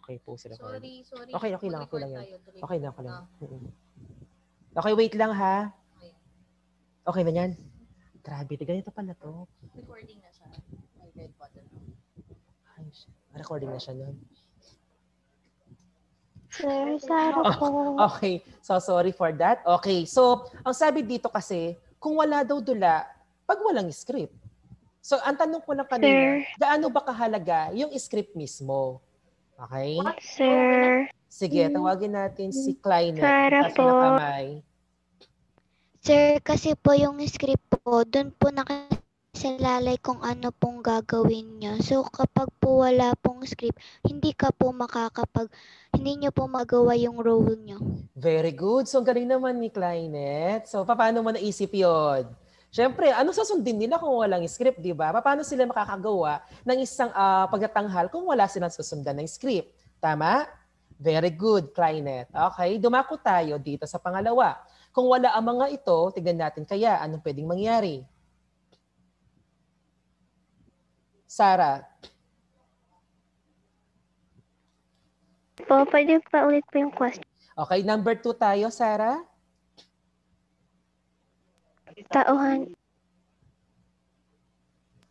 Okay po sila. Sorry. Okay lang. Okay lang yan. Mag-record tayo. Okay lang. Okay, wait lang ha. Okay. Okay na yan. Grabe, ganito pala to. Recording na siya. May red button. Ay, recording na siya nun. Sir, Sarah po. Okay, so sorry for that. Okay, so ang sabi dito kasi, kung wala daw dula, pag walang script. So ang tanong ko lang kanina, gaano ba kahalaga yung script mismo? Okay? Sir. Sige, tawagin natin si Kleinet. Sarah Itaas mo po. na kamay. Sir, kasi po yung script po, doon po nakasalalay kung ano pong gagawin niyo. So kapag po wala pong script, hindi nyo po magawa yung role niyo. Very good. So, ang galing naman ni Kleinet. So, paano mo naisip yun? Siyempre, ano susundin nila kung walang script, di ba? Paano sila makakagawa ng isang pagtatanghal kung wala silang susundan ng script? Tama? Very good, Kleinet. Okay, dumako tayo dito sa pangalawa. Kung wala ang mga ito, tignan natin kaya anong pwedeng mangyari. Sarah. Po, pwede pa ulit po yung question. Okay, number 2 tayo, Sarah. Tauhan.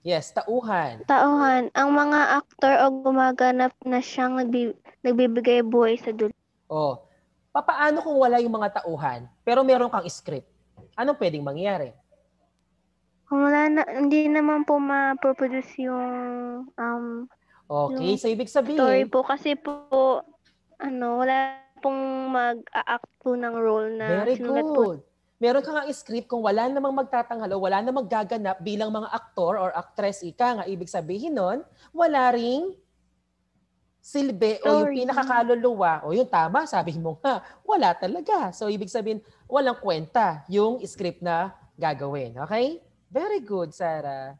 Yes, tauhan. Tauhan. Ang mga aktor o gumaganap na siyang nagbibigay buhay sa dula. Oh, papaano kung wala yung mga tauhan, pero meron kang script? Anong pwedeng mangyari? Kung wala na, hindi naman po ma-produce yung Okay, so ibig story sabihin, po kasi po wala pong mag-a-act po ng role na very sinulat po. good. Meron kang script kung wala namang magtatanghal o wala namang gaganap bilang mga aktor or actress, ika nga, ibig sabihin nun, wala ring silbi o yung Story. pinakakaluluwa. O yung tama, sabi mo nga, wala talaga. So ibig sabihin, walang kwenta yung script na gagawin. Okay? Very good, Sarah.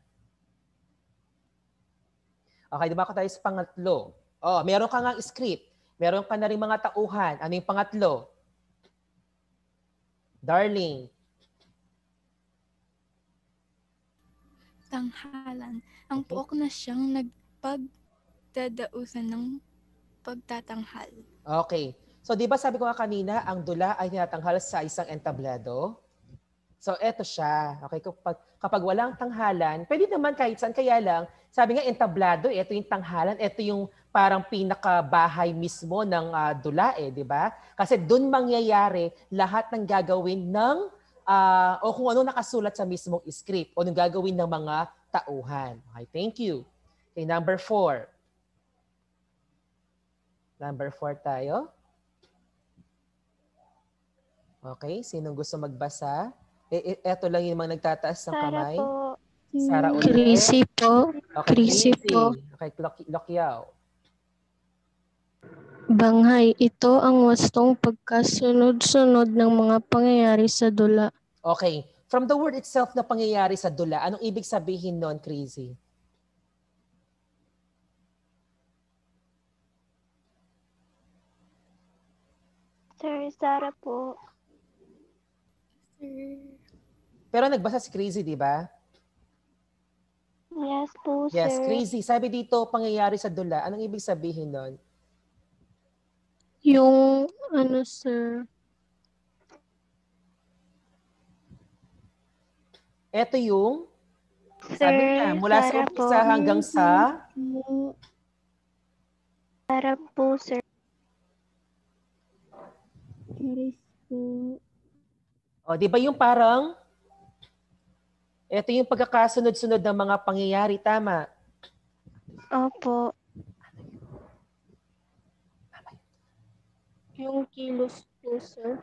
Okay, diba ako tayo sa pangatlo? Oh, meron ka nga script. Meron ka na rin mga tauhan. Ano yung pangatlo? Darling. Tanghalan. Ang Okay. puok na siyang nagpagdadausan ng pagtatanghal. Okay. So, di ba sabi ko nga kanina, ang dula ay tinatanghal sa isang entablado? So, eto siya. Okay, kapag walang tanghalan, pwede naman kahit saan. Kaya lang, sabi nga entablado, eto yung tanghalan, eto yung parang pinakabahay mismo ng dula di ba? Kasi doon mangyayari lahat ng gagawin ng, o kung ano nakasulat sa mismong script, o nung gagawin ng mga tauhan. Okay, thank you. Okay, number 4. Number 4 tayo. Okay, sinong gusto magbasa? Eto lang yung mga nagtataas ng kamay. Sarah ulit. Chrissy po. Okay, Chrissy po. Okay, Lokyaw. Banghay, ito ang wastong pagkasunod-sunod ng mga pangyayari sa dula. Okay, from the word itself na pangyayari sa dula, anong ibig sabihin nun, Crazy? Sir, Sarah po. Sir, Pero nagbasa si Crazy, di ba? Yes po, Yes, sir. Crazy. Sabi dito, pangyayari sa dula. Anong ibig sabihin nun? Yung sir, Ito yung, Sir, sabi niya, mula sa Sarah umpisa po. hanggang sa, Sarah po, sir. o di ba yung parang, ito yung pagkakasunod-sunod ng mga pangyayari, tama? Opo. yung kilos po, sir.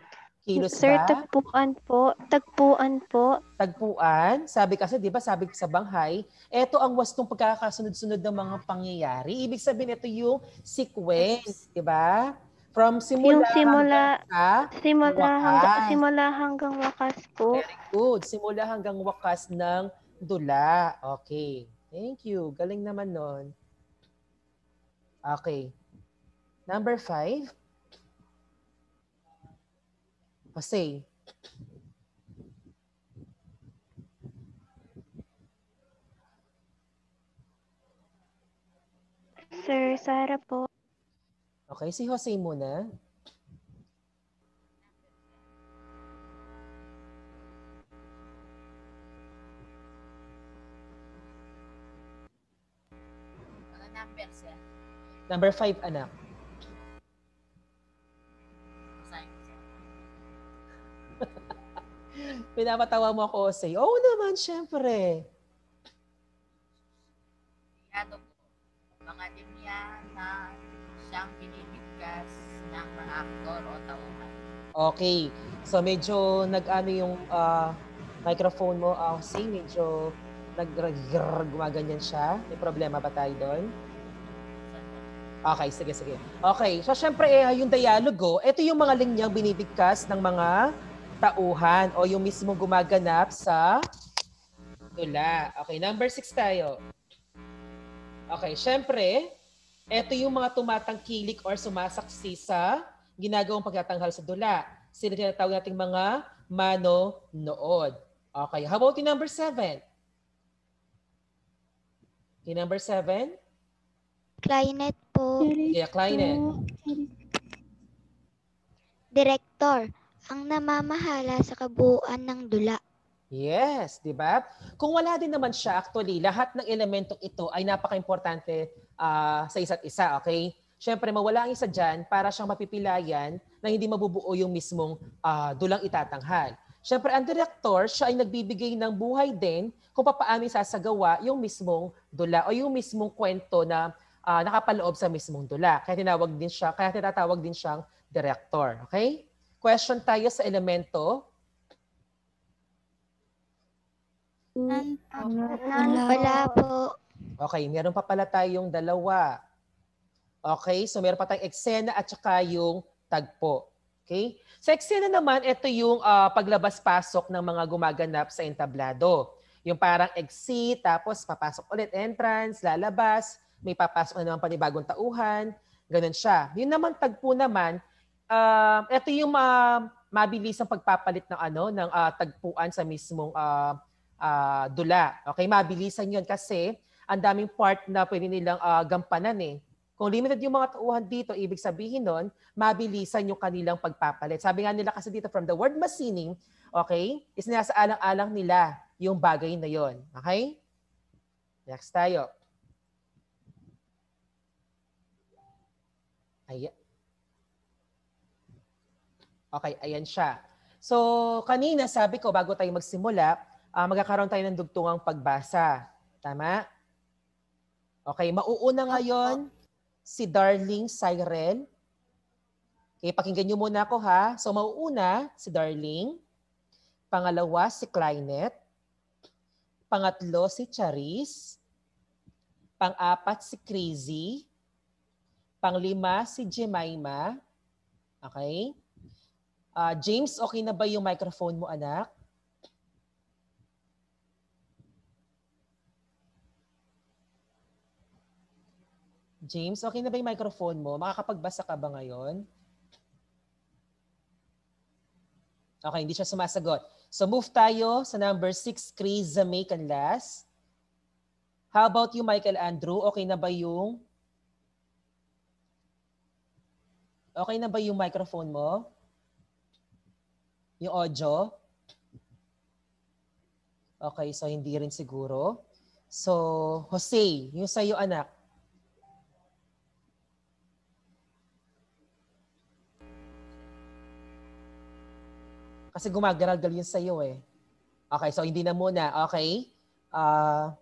Kilos Sir, ba? tagpuan po. Tagpuan po. Tagpuan. Sabi kasi, di ba, sabi sa Banghay, ito ang wastong pagkakasunod-sunod ng mga pangyayari. Ibig sabihin, ito yung sequence, di ba? From simula, Yung hanggang sa wakas. simula hanggang wakas po. Very good. Simula hanggang wakas ng dula. Okay. Thank you. Galing naman nun. Okay. Number 5. Jose. Sir, Sarah po. Okay, si Jose muna. Mga numbers yan. Number 5, anak. Basahin ko siya. Pinapatawa mo ako, Jose. Oo naman, syempre. Ano po, mga linya na siyang binibigkas ng mga aktor o tauhan. Okay. So medyo nag-ano yung microphone mo, Jose. Medyo gumaganyan siya. May problema ba tayo doon? Okay, sige. Okay, so syempre yung dialogo, ito yung mga linyang binibigkas ng mga tauhan o yung mismo gumaganap sa dula. Okay, number 6 tayo. Okay, syempre, ito yung mga tumatangkilik or sumasaksi sa ginagawang pagtatanghal sa dula. Sila tinatawag nating mga manonood. Okay, how about yung number 7? Okay, number 7? Clarinet po. Yeah, Kleinet. Director, ang namamahala sa kabuuan ng dula. Yes, di ba? Kung wala din naman siya, actually, lahat ng elementong ito ay napaka-importante sa isa't isa, okay? Siyempre, mawala ang isa dyan para siyang mapipilayan na hindi mabubuo yung mismong dulang itatanghal. Siyempre, ang director, siya ay nagbibigay ng buhay din kung paano isasagawa yung mismong dula o yung mismong kwento na nakapaloob sa mismong dula. Kaya tinatawag din siyang director, okay? Question tayo sa elemento. None po. Wala po. Okay, meron pa pala tayong dalawa. Okay, so meron pa tayong eksena at saka yung tagpo. Okay? Sa eksena naman, ito yung paglabas-pasok ng mga gumaganap sa entablado. Yung parang exit, tapos papasok ulit, entrance, lalabas, may papasok na naman panibagong tauhan, ganun siya. Yun naman tagpo naman, ito yung mabilisang pagpapalit ng tagpuan sa mismong dula. Okay, mabilisan yun kasi ang daming part na pwede nilang gampanan eh. Kung limited yung mga tauhan dito, ibig sabihin nun, mabilisan yung kanilang pagpapalit. Sabi nga nila kasi dito from the word masining, okay, is nasa alang-alang nila yung bagay na yon. Okay? Next tayo. Ayan. Okay, ayan siya. So, kanina sabi ko, bago tayo magsimula, magkakaroon tayo ng dugtungang pagbasa. Tama? Okay, mauuna ngayon si Darling Cyrel. Okay, pakinggan niyo muna ako ha. So, mauuna si Darling. Pangalawa si Kleinet. Pangatlo si Charis. Pang-apat si Crazy. Panglima si Jemima. Okay? James, okay na ba yung microphone mo, anak? James, okay na ba yung microphone mo? Makakapagbasa ka ba ngayon? Okay, hindi siya sumasagot. So move tayo sa number 6, Chris May Canlas. How about you, Michael Andrew? Okay na ba yung microphone mo? Yung audio? Okay, so hindi rin siguro. So, Jose, yung sa'yo anak. Kasi gumagaral-gal yun sa'yo eh. Okay, so hindi na muna. Okay. How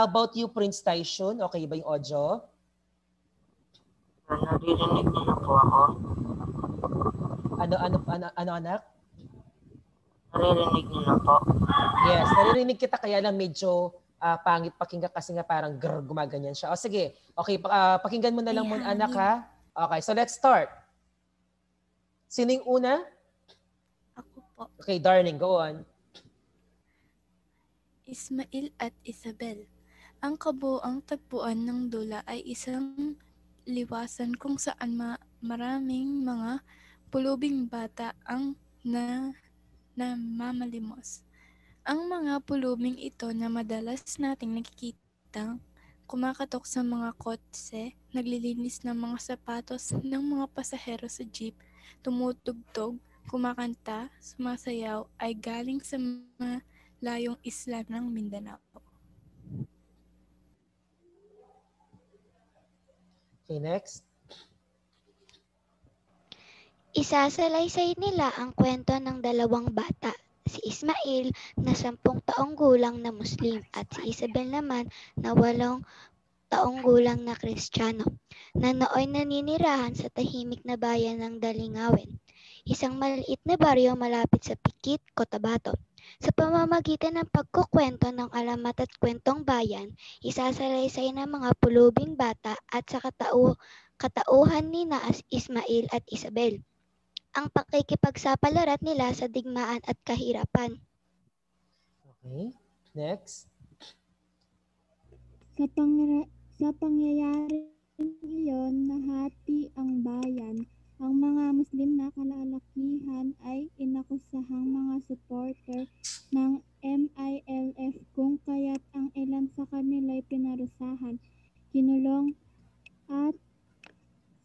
about you, Prince Tyshun? Okay ba yung audio? Naririnig niyo na po ako. Ano anak? Naririnig niyo na po. Yes, naririnig kita kaya lang medyo pangit pakinggan kasi nga parang gumaganyan siya. O sige, okay, pakinggan mo na lang muna anak ha. Okay, so let's start. Sino yung una? Ako po. Okay, Darling, go on. Ismail at Isabel. Ang kabuuang tagpuan ng dula ay isang liwasan kung saan maraming mga pulubing bata ang namamalimos. Ang mga pulubing ito na madalas nating nakikita kumakatok sa mga kotse, naglilinis ng mga sapatos ng mga pasahero sa jeep, tumutugtog, kumakanta, sumasayaw ay galing sa malayong isla ng Mindanao. Okay, next. Isasalaysay nila ang kwento ng dalawang bata, si Ismail na 10 taong gulang na Muslim at si Isabel naman na 8 taong gulang na Kristiyano, na nooy naninirahan sa tahimik na bayan ng Dalingawin, isang maliit na baryo malapit sa Pikit, Cotabato. Sa pamamagitan ng pagkukwento ng alamat at kwentong bayan, isasalaysay ng mga pulubing bata at sa katauhan ni Ismail at Isabel ang pakikipagsapalaran nila sa digmaan at kahirapan. Okay, next. Sa pangyayaring iyon, nahati ang bayan. Ang mga Muslim na kalalakihan ay inakusahang mga supporter ng MILF kung kaya't ang ilan sa kanila'y pinarusahan, kinulong at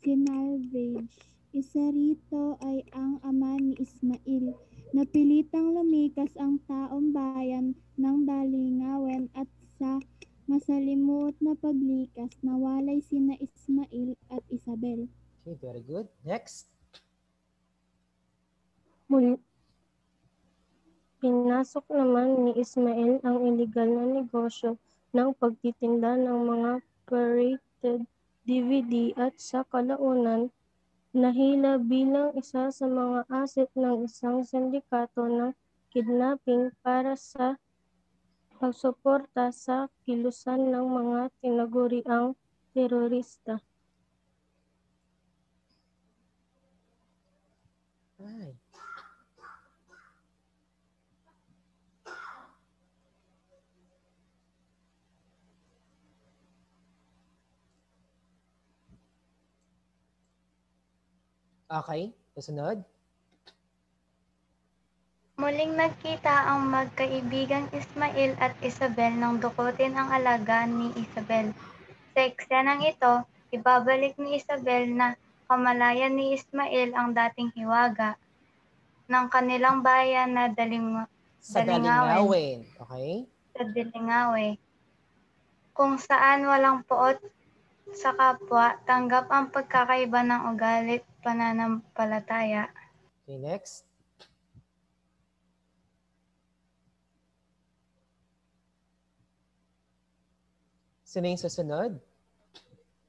sinalvage. Isa rito ay ang ama ni Ismail. Napilitang lumikas ang taong bayan ng Dalingawen at sa masalimuot na paglikas, nawalay sina Ismail at Isabel. Okay, very good. Next. Muli, pinasok naman ni Ismail ang iligal na negosyo ng pagtitinda ng mga pirated DVD at sa kalaunan nahila bilang isa sa mga asset ng isang sindikato ng kidnapping para sa pagsuporta sa kilusan ng mga tinaguriang terorista. Ay. Okay, susunod. Muling nagkita ang magkaibigang Ismail at Isabel nang dukutin ang alaga ni Isabel. Sa eksenang ito, ibabalik ni Isabel na kamalayan ni Ismail ang dating hiwaga ng kanilang bayan na Sa Dalingawin. Okay? Sa Dalingawe, kung saan walang poot sa kapwa, tanggap ang pagkakaiba ng ugali at pananampalataya. Okay, next. Sino yung susunod?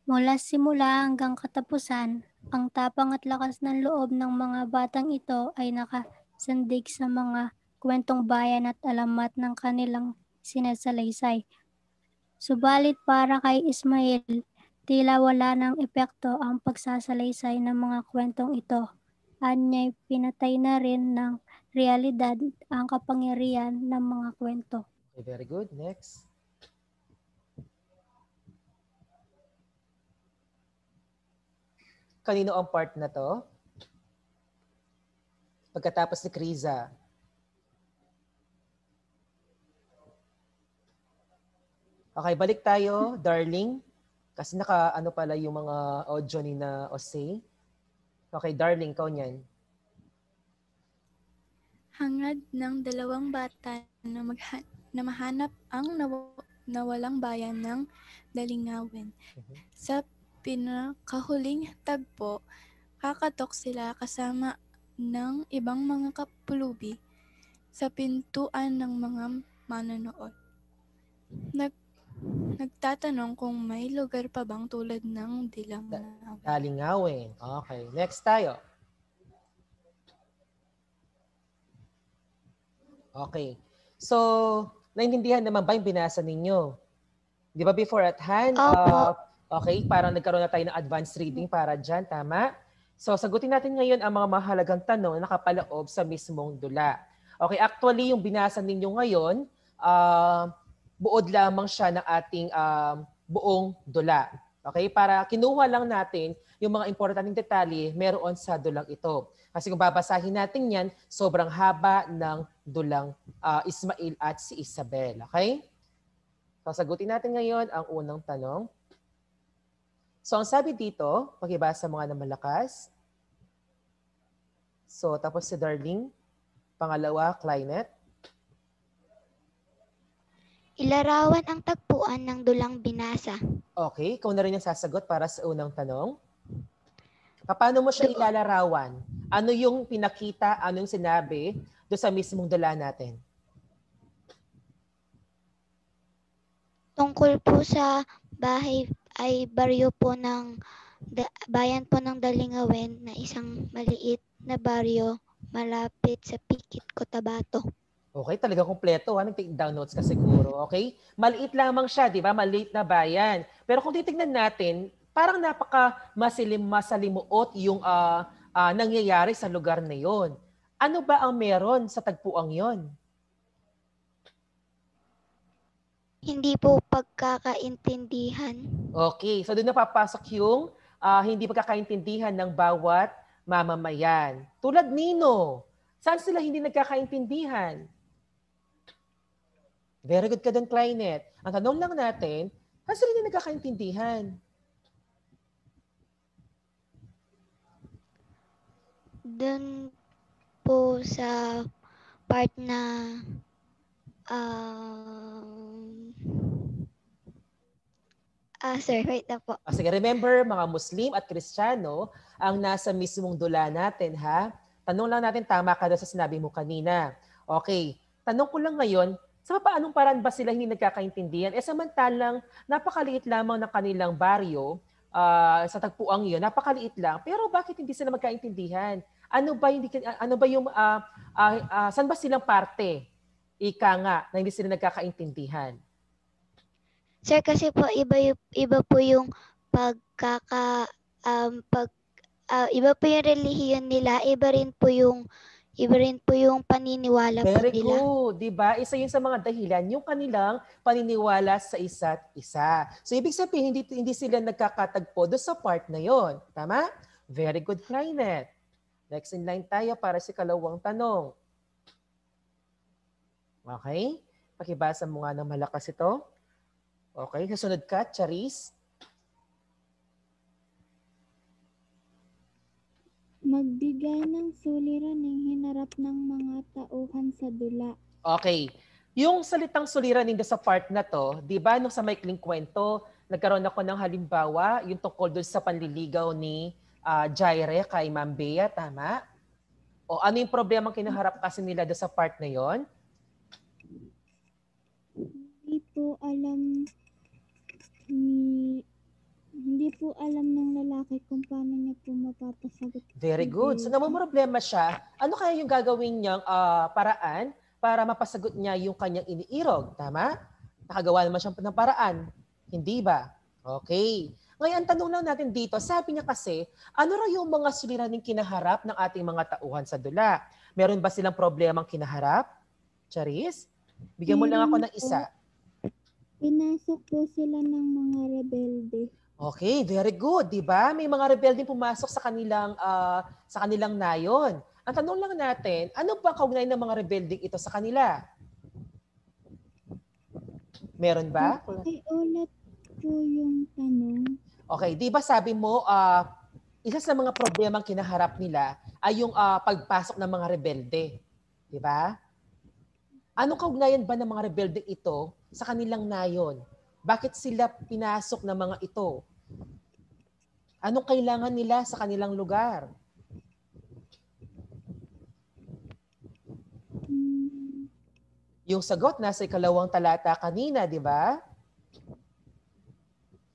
Mula simula hanggang katapusan, ang tapang at lakas ng loob ng mga batang ito ay nakasandig sa mga kwentong bayan at alamat ng kanilang sinasalaysay. Subalit para kay Ismail, tila wala ng epekto ang pagsasalaysay ng mga kwentong ito. Anya'y pinatay na rin ng realidad ang kapangyarihan ng mga kwento. Okay, very good. Next. Kanino ang part na to? Pagkatapos ni Kriza. Okay, balik tayo, darling. Kasi naka-ano pala yung mga audio ni na Osei. Okay, darling, ikaw niyan. Hangad ng dalawang bata na mahanap ang nawalang bayan ng Dalingawin. Sa pinakahuling tagpo, kakatok sila kasama ng ibang mga kapulubi sa pintuan ng mga manonood. Nagtatanong kung may lugar pa bang tulad ng Dalingawin. Dalingawin. Okay, next tayo. Okay. So, naintindihan naman ba yung binasa ninyo? Di ba before at hand? Okay, parang nagkaroon na tayo ng advanced reading para dyan, tama? So, sagutin natin ngayon ang mga mahalagang tanong na nakapaloob sa mismong dula. Okay, actually, yung binasa ninyo ngayon, buod lamang siya ng ating buong dula. Okay, para kinuha lang natin yung mga importanteng detalye meron sa dulang ito. Kasi kung babasahin natin yan, sobrang haba ng dulang Ismail at si Isabel. Okay? Sasagutin natin ngayon ang unang tanong. So, ang sabi dito, pakibasa mo nga ng malakas. So, tapos si Darling. Pangalawa, Clynet. Ilarawan ang tagpuan ng dulang binasa. Okay, ikaw na rin yung sasagot para sa unang tanong. Paano mo siya ilalarawan? Ano yung pinakita, ano yung sinabi doon sa mismong dula natin? Tungkol po sa bahay ay baryo po ng bayan po ng Dalingawen na isang maliit na baryo malapit sa Pikit, Cotabato. Okay, talaga kompleto. Nag-take down notes ka siguro. Okay? Maliit lamang siya, di ba? Maliit na bayan. Pero kung titignan natin, parang masalimuot yung nangyayari sa lugar na yon. Ano ba ang meron sa tagpuang yon? Hindi po pagkakaintindihan. Okay, so doon napapasok yung hindi pagkakaintindihan ng bawat mamamayan. Tulad nino, saan sila hindi nagkakaintindihan? Very good ka doon, Clynet. Ang tanong lang natin, saan sila hindi nagkakaintindihan? Doon po sa part na sir, wait na po. Sige, remember, mga Muslim at Kristiyano ang nasa mismong dula natin, ha? Tanong lang natin, tama ka doon sa sinabi mo kanina. Okay, tanong ko lang ngayon, sa paanong paraan ba sila hindi nagkakaintindihan? Samantalang napakaliit lamang ng kanilang baryo sa tagpuang yun, napakaliit lang. Pero bakit hindi sila magkaintindihan? Saan ba silang parte? Ika nga, na hindi sila nagkakaintindihan. Sir, kasi po iba po yung iba po yung relihiyon nila, iba rin po yung paniniwala po Very nila. good, di ba? Isa yun sa mga dahilan, yung kanilang paniniwala sa isa't isa. So, ibig sabihin, hindi sila nagkakatagpo doon sa part na yon. Tama? Very good, Clynet. Next in line tayo para sa kalawang tanong. Okay? Pakibasa mo nga ng malakas ito. Okay, kasunod ka, Charis. Magbigay ng suliraning hinarap ng mga tauhan sa dula. Okay. Yung salitang suliranin sa part na to, di ba, nung sa maikling kwento, nagkaroon ako ng halimbawa, yung tungkol doon sa panliligaw ni Jaire kay Ma'am Bea, tama? O ano yung problema kinaharap kasi nila doon sa part na yon? Hindi po alam ng lalaki kung paano niya po mapapasagot. Very good. So namumroblema siya. Ano kaya yung gagawin niyang paraan para mapasagot niya yung kanyang iniirog? Tama? Nakagawa naman siya ng paraan. Hindi ba? Okay. Ngayon, tanong lang natin dito, sabi niya kasi, ano raw yung mga suliraning kinaharap ng ating mga tauhan sa dula? Meron ba silang problemang kinaharap? Charis? Bigyan mo lang ako ng isa. Pinasok po sila ng mga rebelde. Okay, very good, 'di ba? May mga rebelde pumasok sa kanilang nayon. Ang tanong lang natin, ano ba kaugnay ng mga rebelde ito sa kanila? Meron ba? Ay, ulit po yung tanong. Okay, 'di ba sabi mo isa sa mga problemang kinaharap nila ay yung pagpasok ng mga rebelde, 'di ba? Anong kaugnayan ba ng mga rebelde ito sa kanilang nayon? Bakit sila pinasok ng mga ito? Anong kailangan nila sa kanilang lugar? Yung sagot nasa ikalawang talata kanina, di ba?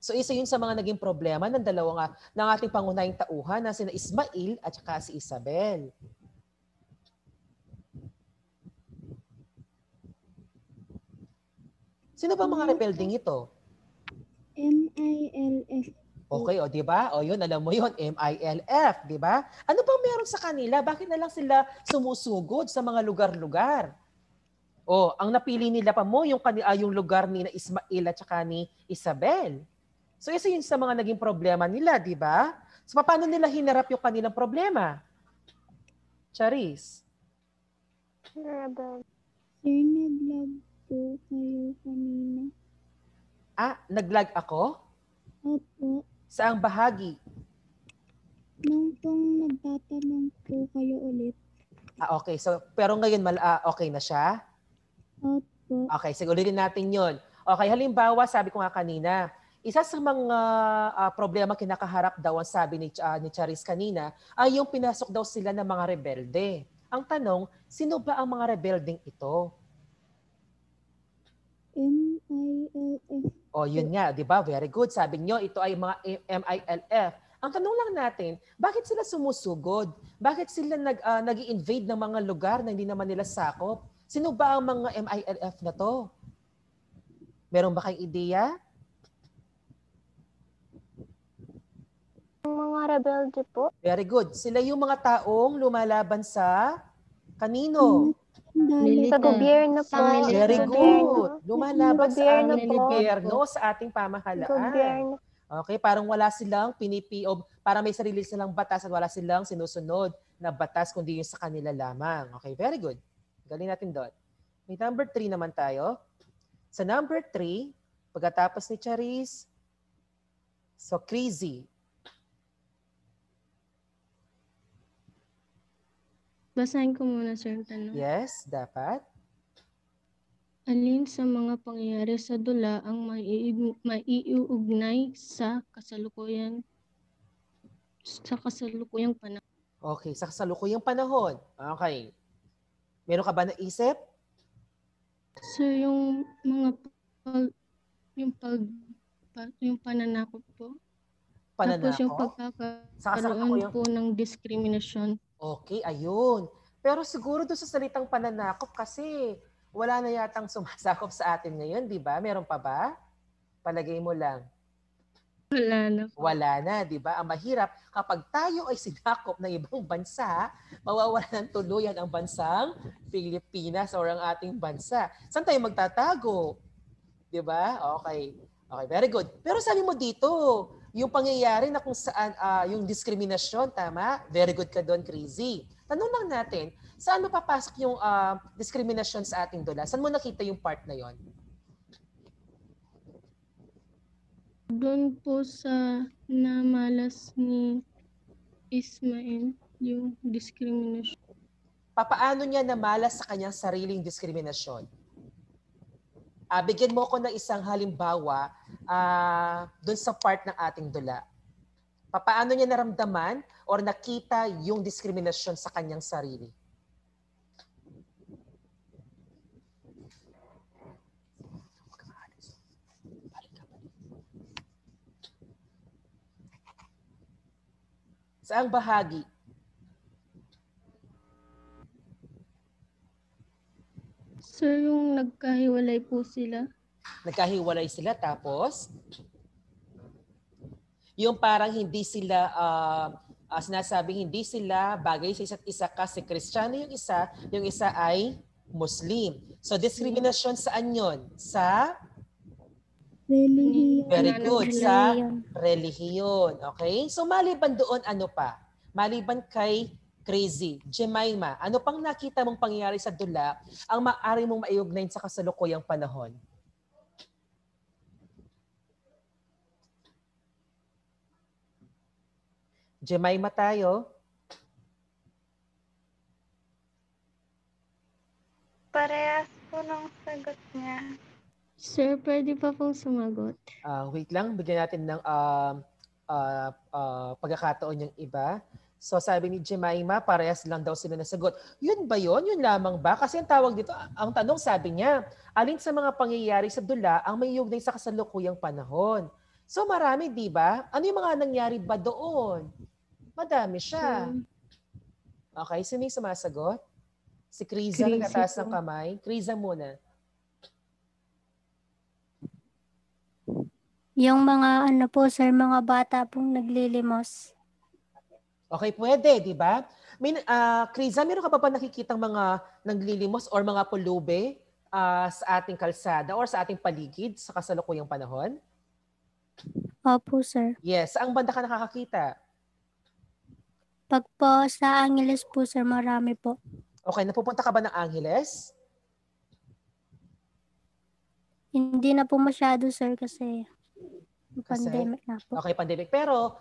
So isa yun sa mga naging problema ng ng ating pangunahing tauhan na sina Ismail at saka si Isabel. Sino ba mga rebelding ito? MILF. Okay, o di ba? O yun, alam mo yun, MILF, di ba? Ano bang meron sa kanila? Bakit na lang sila sumusugod sa mga lugar-lugar? O, ang napili nila pa mo yung lugar ni Ismail at saka ni Isabel. So isa yun sa mga naging problema nila, di ba? So paano nila hinarap yung kanilang problema? Charis? Rebel. Sir, nag-log po kayo kanina. Nag-lag ako? Opo. Saang bahagi? Nung pong nagtatanong po kayo ulit. Okay. So, pero ngayon, okay na siya? Opo. Okay, siguritin natin yon. Okay, halimbawa, sabi ko nga kanina, isa sa mga problema kinakaharap daw ang sabi ni Charis kanina ay yung pinasok daw sila ng mga rebelde. Ang tanong, sino ba ang mga rebeldeng ito? MILF. O yun nga, di ba? Very good. Sabi nyo, ito ay mga MILF. Ang tanong lang natin, bakit sila sumusugod? Bakit sila nag-i-invade ng mga lugar na hindi naman nila sakop? Sino ba ang mga MILF na to? Meron ba kayong ideya? Mga rebelde po. Very good. Sila yung mga taong lumalaban sa kanino? Sa gobyerno po. Very good. Lumalaban sa Gobyerno aming po. gobyerno, sa ating pamahalaan. Gobyerno. Okay, parang wala silang pinipiob, para may sarili silang batas at wala silang sinusunod na batas kundi yung sa kanila lamang. Okay, very good. Galing natin doon. May number 3 naman tayo. Sa number 3, pagkatapos ni Charis, so crazy. Basahin ko muna, sir, yung tanong. Yes, dapat. Alin sa mga pangyayari sa dula ang maiuugnay sa kasalukuyang panahon? Okay, sa kasalukuyang panahon. Okay. Meron ka ba naisip? Sir, yung mga yung pananakot po. Tapos yung pagkakaroon po ng diskriminasyon. Okay, ayun. Pero siguro doon sa salitang pananakop kasi wala na yatang sumasakop sa atin ngayon, di ba? Meron pa ba? Palagay mo lang. Wala na po. Wala na, di ba? Ang mahirap, kapag tayo ay sinakop ng ibang bansa, mawawala ng tuluyan ang bansang Pilipinas or ang ating bansa. Saan tayo magtatago? Di ba? Okay. Okay, very good. Pero sabi mo dito, yung pangyayari na kung saan yung diskriminasyon, tama? Very good ka doon, Crazy. Tanong lang natin, saan mo papasok yung diskriminasyon sa ating dula? Saan mo nakita yung part na yon? Doon po sa namalas ni Ismael, yung diskriminasyon. Papaano niya namalas sa kanyang sariling diskriminasyon? Bigyan mo ko ng isang halimbawa doon sa part ng ating dula. Papaano niya naramdaman or nakita yung diskriminasyon sa kanyang sarili? Saang bahagi? Sir, yung nagkahiwalay po sila. Nagkahiwalay sila tapos yung parang hindi sila sinasabing hindi sila bagay sa isa't isa kasi Kristiyano yung isa ay Muslim. So diskriminasyon saan yun? Sa Relihiyon. very good. Sa relihiyon. Okay? So maliban doon, ano pa? Maliban kay Crazy, Jemima, ano pang nakita mong pangyayari sa dula ang maaari mong maiugnayin sa kasalukuyang panahon? Jemima tayo. Parehas po ng sagot niya. Sir, pwede pa pong sumagot. Wait lang, bigyan natin ng pagkakataon yung iba. So sabi ni Jemima, parehas lang daw sila nasagot. Yun ba yun? Yun lamang ba? Kasi ang tawag dito, ang tanong sabi niya, alin sa mga pangyayari sa dula ang may ugnay sa kasalukuyang panahon? So marami, di ba? Ano yung mga nangyari ba doon? Madami siya. Okay, sino yung sumasagot? Si Kriza, nagkataas ng kamay. Kriza muna. Yung mga ano po sir, mga bata pong naglilimos. Okay, pwede, di ba? Kriza, meron ka pa ba nakikitang mga naglilimos or mga pulube sa ating kalsada or sa ating paligid sa kasalukuyang panahon? Opo sir. Yes, saang banda ka nakakakita? Pag po sa Angeles po sir, marami po. Okay, napupunta ka ba ng Angeles? Hindi na po masyado, sir, kasi Kasi? pandemic na po. Okay, pandemic. Pero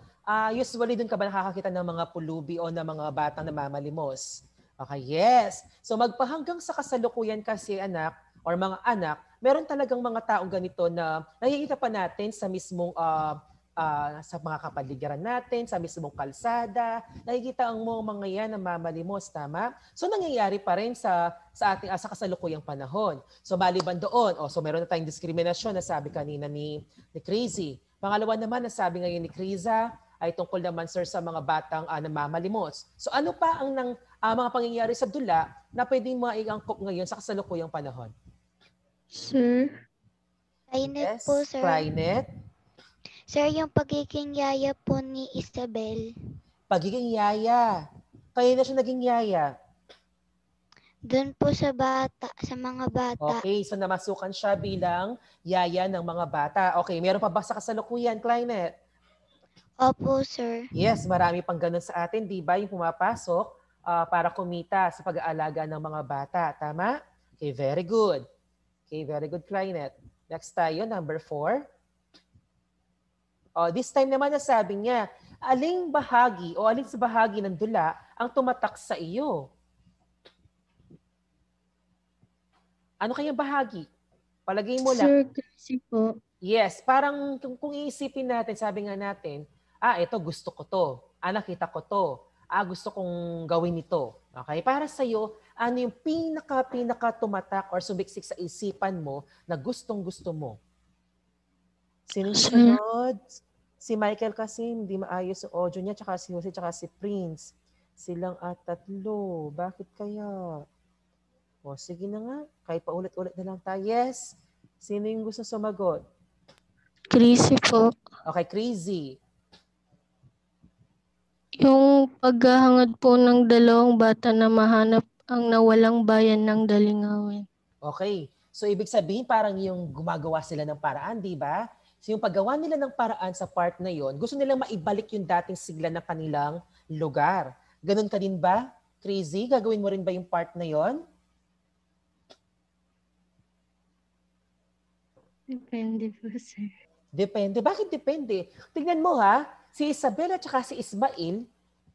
usually dun ka ba nakakakita ng mga pulubi o ng mga batang namamalimos? Okay, yes. So magpahanggang sa kasalukuyan kasi anak or mga anak, meron talagang mga taong ganito na nakikita pa natin sa mismong sa mga kapaligiran natin, sa mismong kalsada, nakikita ang mga yan na mamalimos, tama? So nangyayari pa rin sa ating sa kasalukuyang panahon. So maliban doon, so meron na tayong diskriminasyon na sabi kanina ni Crazy. Pangalawa naman na sabi ngayon ni Criza ay tungkol naman sir sa mga batang namamalimos. So ano pa ang mga pangyayari sa dula na pwedeng maiangkop ngayon sa kasalukuyang panahon? Sir, Kainet Yes, po, sir. Crynet. Sir, yung pagiging yaya po ni Isabel. Pagiging yaya. Kaya na siya naging yaya. Doon po sa mga bata. Okay, so namasukan siya bilang yaya ng mga bata. Okay, meron pa ba sa kasalukuyan, Clynet? Opo, sir. Yes, marami pang ganun sa atin, di ba? Yung pumapasok para kumita sa pag-aalaga ng mga bata. Tama? Okay, very good. Okay, very good, Clynet. Next tayo, number 4. This time naman nasabi niya, aling bahagi o alin sa bahagi ng dula ang tumatak sa iyo? Ano kayang bahagi? Palagay mo lang. Sir, kasi po. Yes, parang kung iisipin natin, sabi nga natin, ito gusto ko to. Nakita ko to. Gusto kong gawin ito. Okay? Para sa iyo, ano yung pinaka tumatak or sumiksik sa isipan mo na gustong-gusto mo? Sino sunod? Si Michael kasi hindi maayos yung audio niya, tsaka si Jose, tsaka si Prince. Silang tatlo. Bakit kaya? Sige na nga. Kahit paulit-ulit na lang tayo. Yes. Sino yung gusto sumagot? Crazy po. Okay, Crazy. Yung paghahangad po ng dalawang bata na mahanap ang nawalang bayan ng Dalingawin. Okay. So, ibig sabihin parang yung gumagawa sila ng paraan, di ba? So, yung paggawa nila ng paraan sa part na yon, gusto nilang maibalik yung dating sigla ng kanilang lugar. Ganun ka din ba, Crazy? Gagawin mo rin ba yung part na yon? Depende po, sir. Depende. Bakit depende? Tingnan mo ha, si Isabel at saka si Ismail,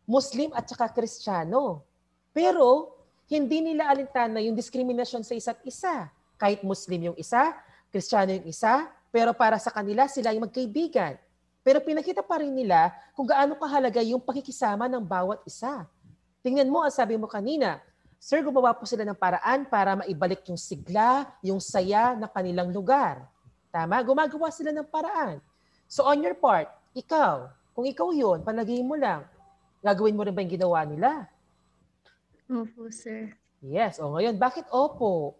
Muslim at saka Kristiyano. Pero, hindi nila alintana yung diskriminasyon sa isa't isa. Kahit Muslim yung isa, Kristiyano yung isa, pero para sa kanila, sila yung magkaibigan. Pero pinakita pa rin nila kung gaano kahalaga yung pakikisama ng bawat isa. Tingnan mo, ang sabi mo kanina, Sir, gumawa po sila ng paraan para maibalik yung sigla, yung saya ng kanilang lugar. Tama? Gumagawa sila ng paraan. So on your part, ikaw, kung ikaw yun, palagay mo lang, gagawin mo rin ba yung ginawa nila? Opo, sir. Yes. O ngayon, bakit opo?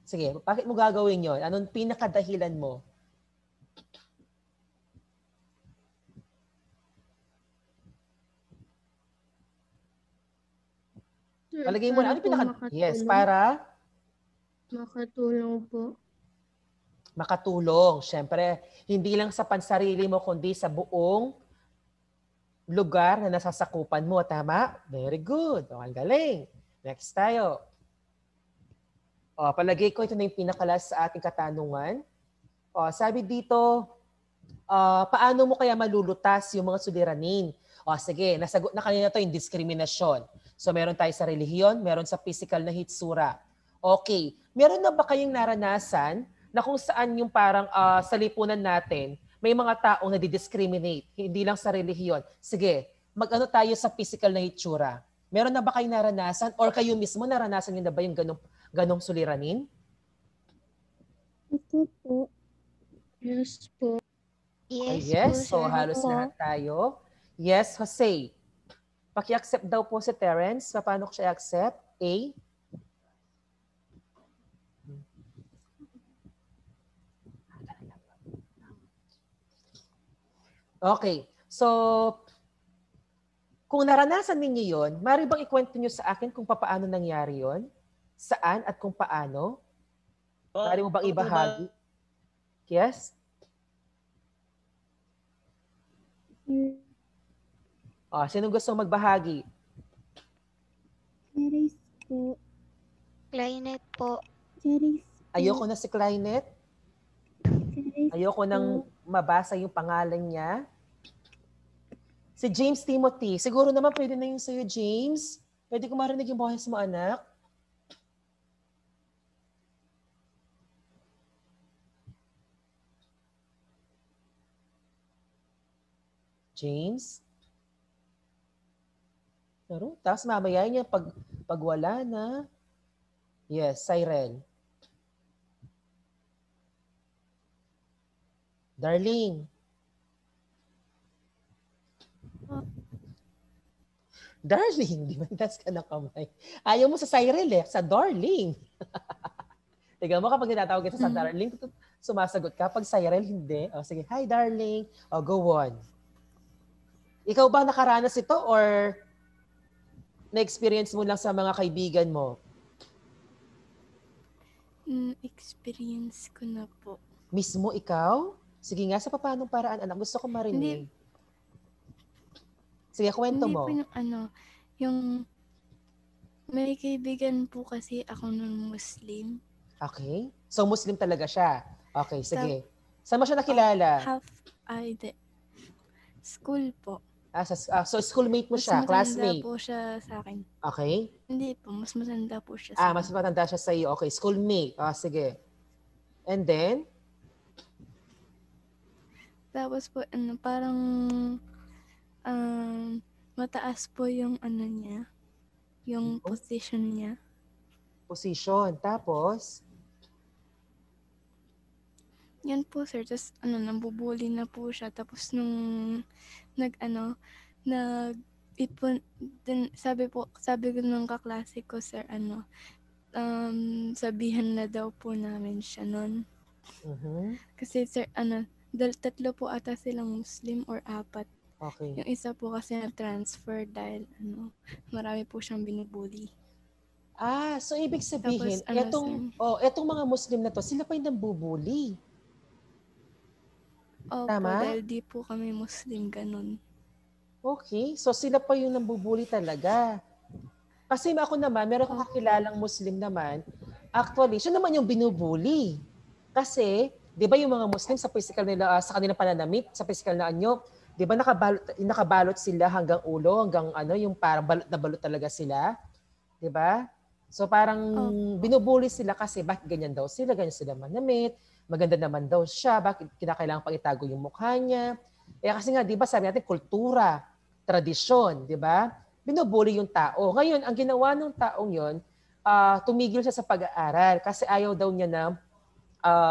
Sige, bakit mo gagawin yun? Anong pinakadahilan mo? Sir, Palagay mo lang, ano Yes, makatulong? para? Makatulong po. Makatulong. Siyempre, hindi lang sa pansarili mo, kundi sa buong lugar na nasasakupan mo. Tama? Very good. Ang galing. Next tayo. Palagay ko ito na yung pinakalas sa ating katanungan. Sabi dito, paano mo kaya malulutas yung mga suliranin? Sige, nasagot na kanina to yung diskriminasyon. So meron tayo sa relihiyon, meron sa physical na hitsura. Okay, meron na ba kayong naranasan na kung saan yung parang sa lipunan natin, may mga taong nadidiscriminate, hindi lang sa relihiyon. Sige, mag-ano tayo sa physical na hitsura. Meron na ba kayong naranasan or kayo mismo naranasan nyo na ba yung ganong suliranin? Ito po. Yes po. Yes, po, so sir. halos lahat tayo. Yes, Jose. Paki-accept daw po si Terence. Paano ko siya accept? A. Okay. So, kung naranasan ninyo yun, maaari bang ikwento nyo sa akin kung paano nangyari yun? Saan at kung paano? Maaari mo bang ibahagi? Yes? Sino gusto magbahagi? Clarice po. Clarinet po. Charis po. Ayoko na si Clynet. Charis Ayoko nang mabasa yung pangalan niya. Si James Timothy. Siguro naman pwede na yung sa'yo, James. Pwede ko marinig yung boses mo, anak. James? Pero, tapos mamaya niya pag wala na. Yes, Siren. Darling. Darling, di ba? Tas ka ng kamay. Ayaw mo sa Cyril sa darling. Tignan mo kapag tinatawag kita sa darling, sumasagot ka. Pag Cyril, hindi. O sige, hi darling. O go on. Ikaw ba nakaranas ito or na-experience mo lang sa mga kaibigan mo? Experience ko na po. Mismo ikaw? Sige nga, sa paanong paraan, anak? Gusto ko marinig. Sige, kwento Hindi mo. po yung may kaibigan po kasi ako ng Muslim. Okay. So, Muslim talaga siya. Okay, sige. Saan mo siya nakilala? School po. So, schoolmate mo siya, classmate? Mas matanda po siya sa akin. Okay. Hindi po, mas matanda po siya sa akin. Mas matanda siya sa iyo. Okay, schoolmate. Sige. And then? Tapos po, parang mataas po yung niya, yung position niya. Position. Tapos? Yan po, sir. Tapos, nambubuli na po siya. Tapos, nung, sabi ko ng kaklase ko, sir, sabihan na daw po namin siya nun. Kasi, sir, tatlo po ata silang Muslim or 4. Okay. Yung isa po kasi na-transfer dahil, marami po siyang binubuli. So ibig sabihin, Tapos, etong mga Muslim na to, sila pa yung nambubuli. Opo, Tama? dahil di po kami Muslim, ganun. Okay, so sila pa yung nambubuli talaga. Kasi ako naman, meron akong kakilalang Muslim naman, actually, siya naman yung binubuli. Kasi, di ba yung mga Muslim sa physical nila, sa kanilang pananamit, sa physical na anyo, di ba nakabalot sila hanggang ulo, hanggang yung parang balot na balot talaga sila? Di ba? So parang binubuli sila kasi bakit ganyan daw sila, ganyan sila manamit, maganda naman daw siya, bakit kinakailangan pang itago yung mukha niya. Kasi nga, di ba sabi natin, kultura, tradisyon, di ba? Binubuli yung tao. Ngayon, ang ginawa ng taong yon, tumigil siya sa pag-aaral kasi ayaw daw niya na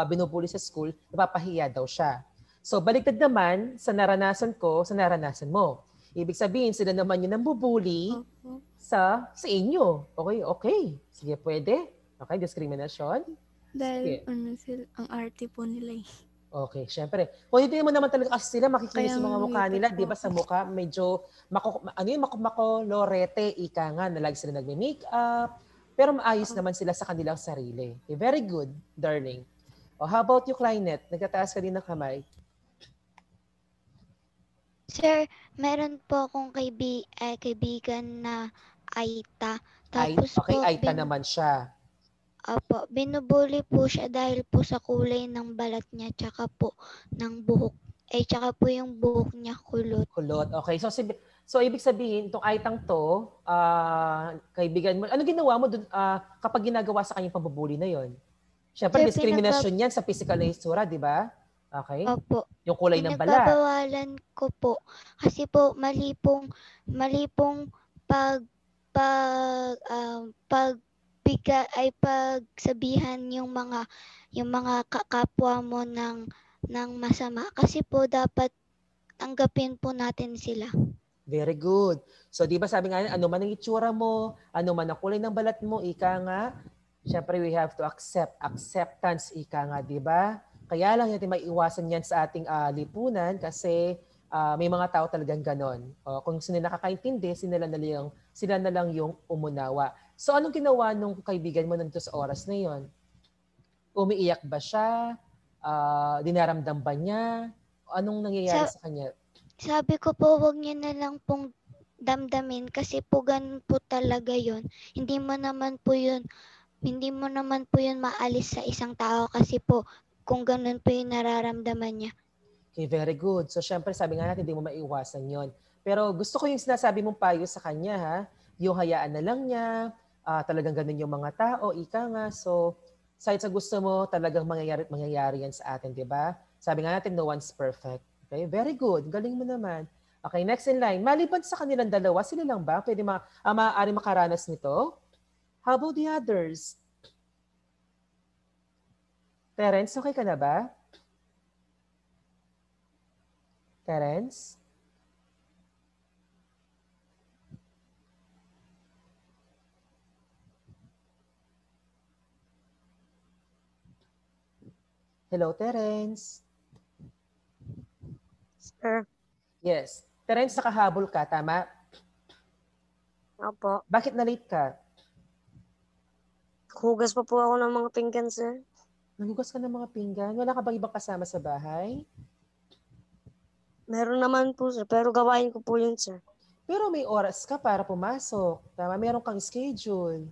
binubuli sa school, napapahiya daw siya. So, baliktad naman sa naranasan ko, sa naranasan mo. Ibig sabihin, sila naman yung nambubuli sa inyo. Okay. Sige, pwede. Okay, discrimination. Dahil ang arte po nila eh. Okay, syempre. Kung hindi mo naman talaga kasi sila, makikinis yung mga mukha nila, di ba sa mukha, medyo, makulorete, ika nga, na lagi sila nagme-makeup, pero maayos naman sila sa kanilang sarili. Okay, very good, darling. How about you, Clynet? Nagtataas ka din ng kamay. Sir, meron po akong kaibigan na Aita. Tapos Aita naman siya. Opo, binubuli po siya dahil po sa kulay ng balat niya tsaka po ng buhok. Tsaka po yung buhok niya kulot. Kulot, okay. So ibig sabihin, itong Aitang to, kaibigan mo, ano ginawa mo dun, kapag ginagawa sa kanyang pambubuli na yon? Siyempre, discrimination yan sa physical na isura, di ba? Okay. Opo. Yung kulay ng balat. Pinagbabawalan ko po. Kasi po, mali pong pagsabihan yung mga kapwa mo ng masama. Kasi po, dapat tanggapin po natin sila. Very good. So, di ba sabi nga, ano man ang itsura mo, ano man ang kulay ng balat mo, ika nga, syempre we have to acceptance, ika nga, di ba? Kaya lang natin maiiwasan yan sa ating lipunan kasi may mga tao talagang ganon. Kung sila nakakaintindi, sila na lang yung umunawa. So, anong ginawa nung kaibigan mo nandito sa oras na yon? Umiiyak ba siya? Dinaramdam ba niya? Anong nangyayari sa kanya? Sabi ko po, wag niya na lang pong damdamin kasi po ganun po talaga yon. Hindi mo naman po yun Hindi mo naman po yun maalis sa isang tao kasi po kung ganun po yung nararamdaman niya. Okay, very good. So, syempre, sabi nga natin, hindi mo maiwasan yon. Pero gusto ko yung sinasabi mong payo sa kanya, ha? Yung hayaan na lang niya, talagang ganun yung mga tao, ika nga. So, sa gusto mo, talagang mangyayari yan sa atin, di ba? Sabi nga natin, no one's perfect. Okay, very good. Galing mo naman. Okay, next in line. Maliban sa kanilang dalawa, sila lang ba? Pwede maaari makaranas nito? How about the others? Terence, okay ka na ba? Terence? Hello, Terence? Sir, Yes. Terence, nakahabol ka, tama? opo. Bakit na-late ka? Hugas pa po ako ng mga pinggan, sir. Nagugas ka ng mga pinggan? Wala ka bang ibang kasama sa bahay? Meron naman po, sir. Pero gawain ko po yun, sir. Pero may oras ka para pumasok. Tama? Meron kang schedule.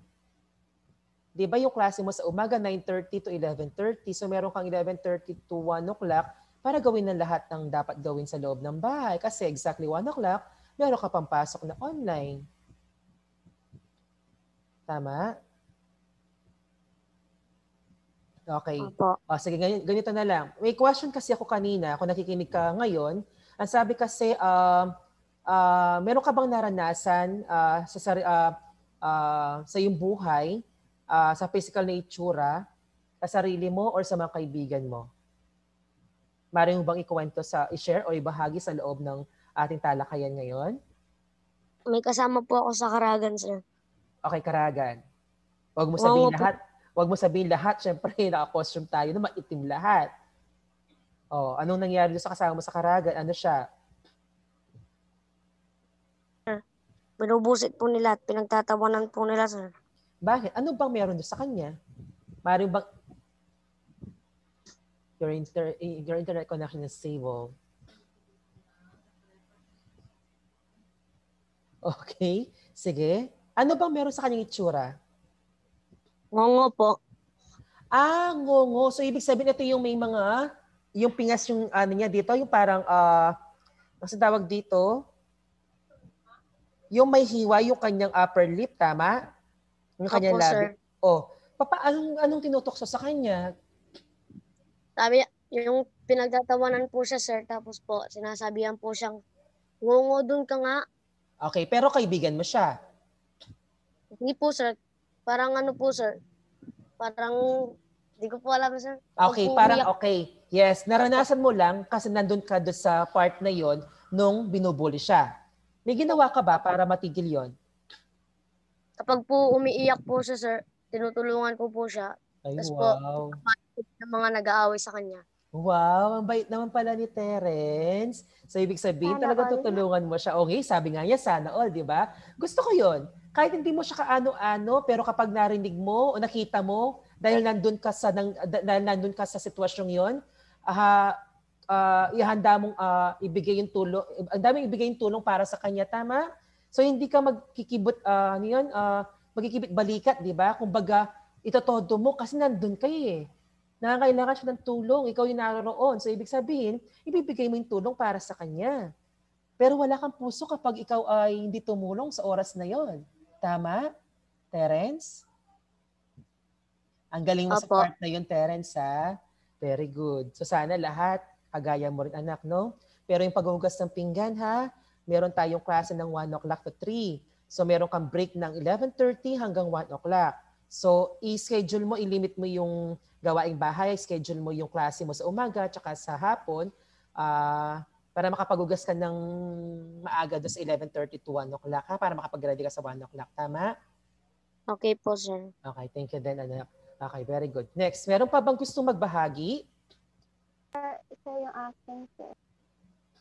Di ba yung klase mo sa umaga, 9:30 to 11:30. So meron kang 11:30 to 1 o'clock para gawin ng lahat ng dapat gawin sa loob ng bahay. Kasi exactly 1 o'clock, meron ka pang pasok na online. Tama? Okay. Opo. O, sige, ganito na lang. May question kasi ako kanina, kung nakikinig ka ngayon. Ang sabi kasi, meron ka bang naranasan sa iyong buhay, sa physical na itsura, sa sarili mo or sa mga kaibigan mo? Maaari mo bang ikwento i-share o ibahagi sa loob ng ating talakayan ngayon? May kasama po ako sa Karagan, sir. Okay, Karagan. Huwag mo sabihin lahat. Huwag mo sabihin lahat. Siyempre, naka-costume tayo na maitim lahat. Oh, anong nangyari doon sa kasama mo sa Karagan? Ano siya? Binubusit po nila at pinagtatawanan po nila, sir. Bakit? Ano bang meron doon sa kanya? Maaari bang your internet connection is stable? Okay. Sige. Ano bang meron sa kanyang itsura? Ngongo po. Ngongo. So, ibig sabihin ito yung may mga, yung pingas yung ano niya dito, yung parang, ang tawag dito, yung may hiwa yung kanyang upper lip, tama? Yung kanyang labi. Oh, anong tinutokso sa kanya? Sabi, yung pinagtatawanan po siya, sir. Tapos po, sinasabihan po siyang, ngongo dun ka nga. Okay, pero kaibigan mo siya? Hindi po, sir. Parang ano po, sir. Parang, hindi ko po alam, sir. Okay, parang okay. Yes, naranasan mo lang kasi nandun ka doon sa part na yon nung binubuli siya. May ginawa ka ba para matigil yon? Kapag po umiiyak po siya, sir, tinutulungan ko po siya. Ay, Tapos wow. po, ng mga nag-aaway sa kanya. Wow, ang bait naman pala ni Terence. So, ibig sabihin, talaga tutulungan mo siya. Okay, sabi nga niya, sana all, di ba? Gusto ko yon. Kahit hindi mo siya kaano-ano, pero kapag narinig mo o nakita mo, dahil nandun ka sa sitwasyong yon, ihanda mong ibigay yung tulong. Ang daming ibigay yung tulong para sa kanya, tama? So, hindi ka magkikibit balikat, di ba? Kumbaga, itotodo mo kasi nandun kayo eh. Nangangailangan siya ng tulong, ikaw yung naroon. So, ibig sabihin, ibibigay mo yung tulong para sa kanya. Pero wala kang puso kapag ikaw ay hindi tumulong sa oras na yon. Tama? Terence? Ang galing mo sa part na yun, Terence, ha? Very good. So, sana lahat, kagaya mo rin, anak, no? Pero yung paghuhugas ng pinggan, ha? Meron tayong klase ng 1 o'clock to 3. So, meron kang break ng 11:30 hanggang 1 o'clock. So, i-schedule mo, i-limit mo yung gawaing bahay, schedule mo yung klase mo sa umaga at sa hapon para makapag-ugas ka ng maaga doon sa 11:30 to 1 o'clock, ha? Para makapag-ready ka sa 1 o'clock. Tama? Okay po, sir. Okay, thank you din, anak. Okay, very good. Next, meron pa bang gusto magbahagi? Ito yung akin, sir.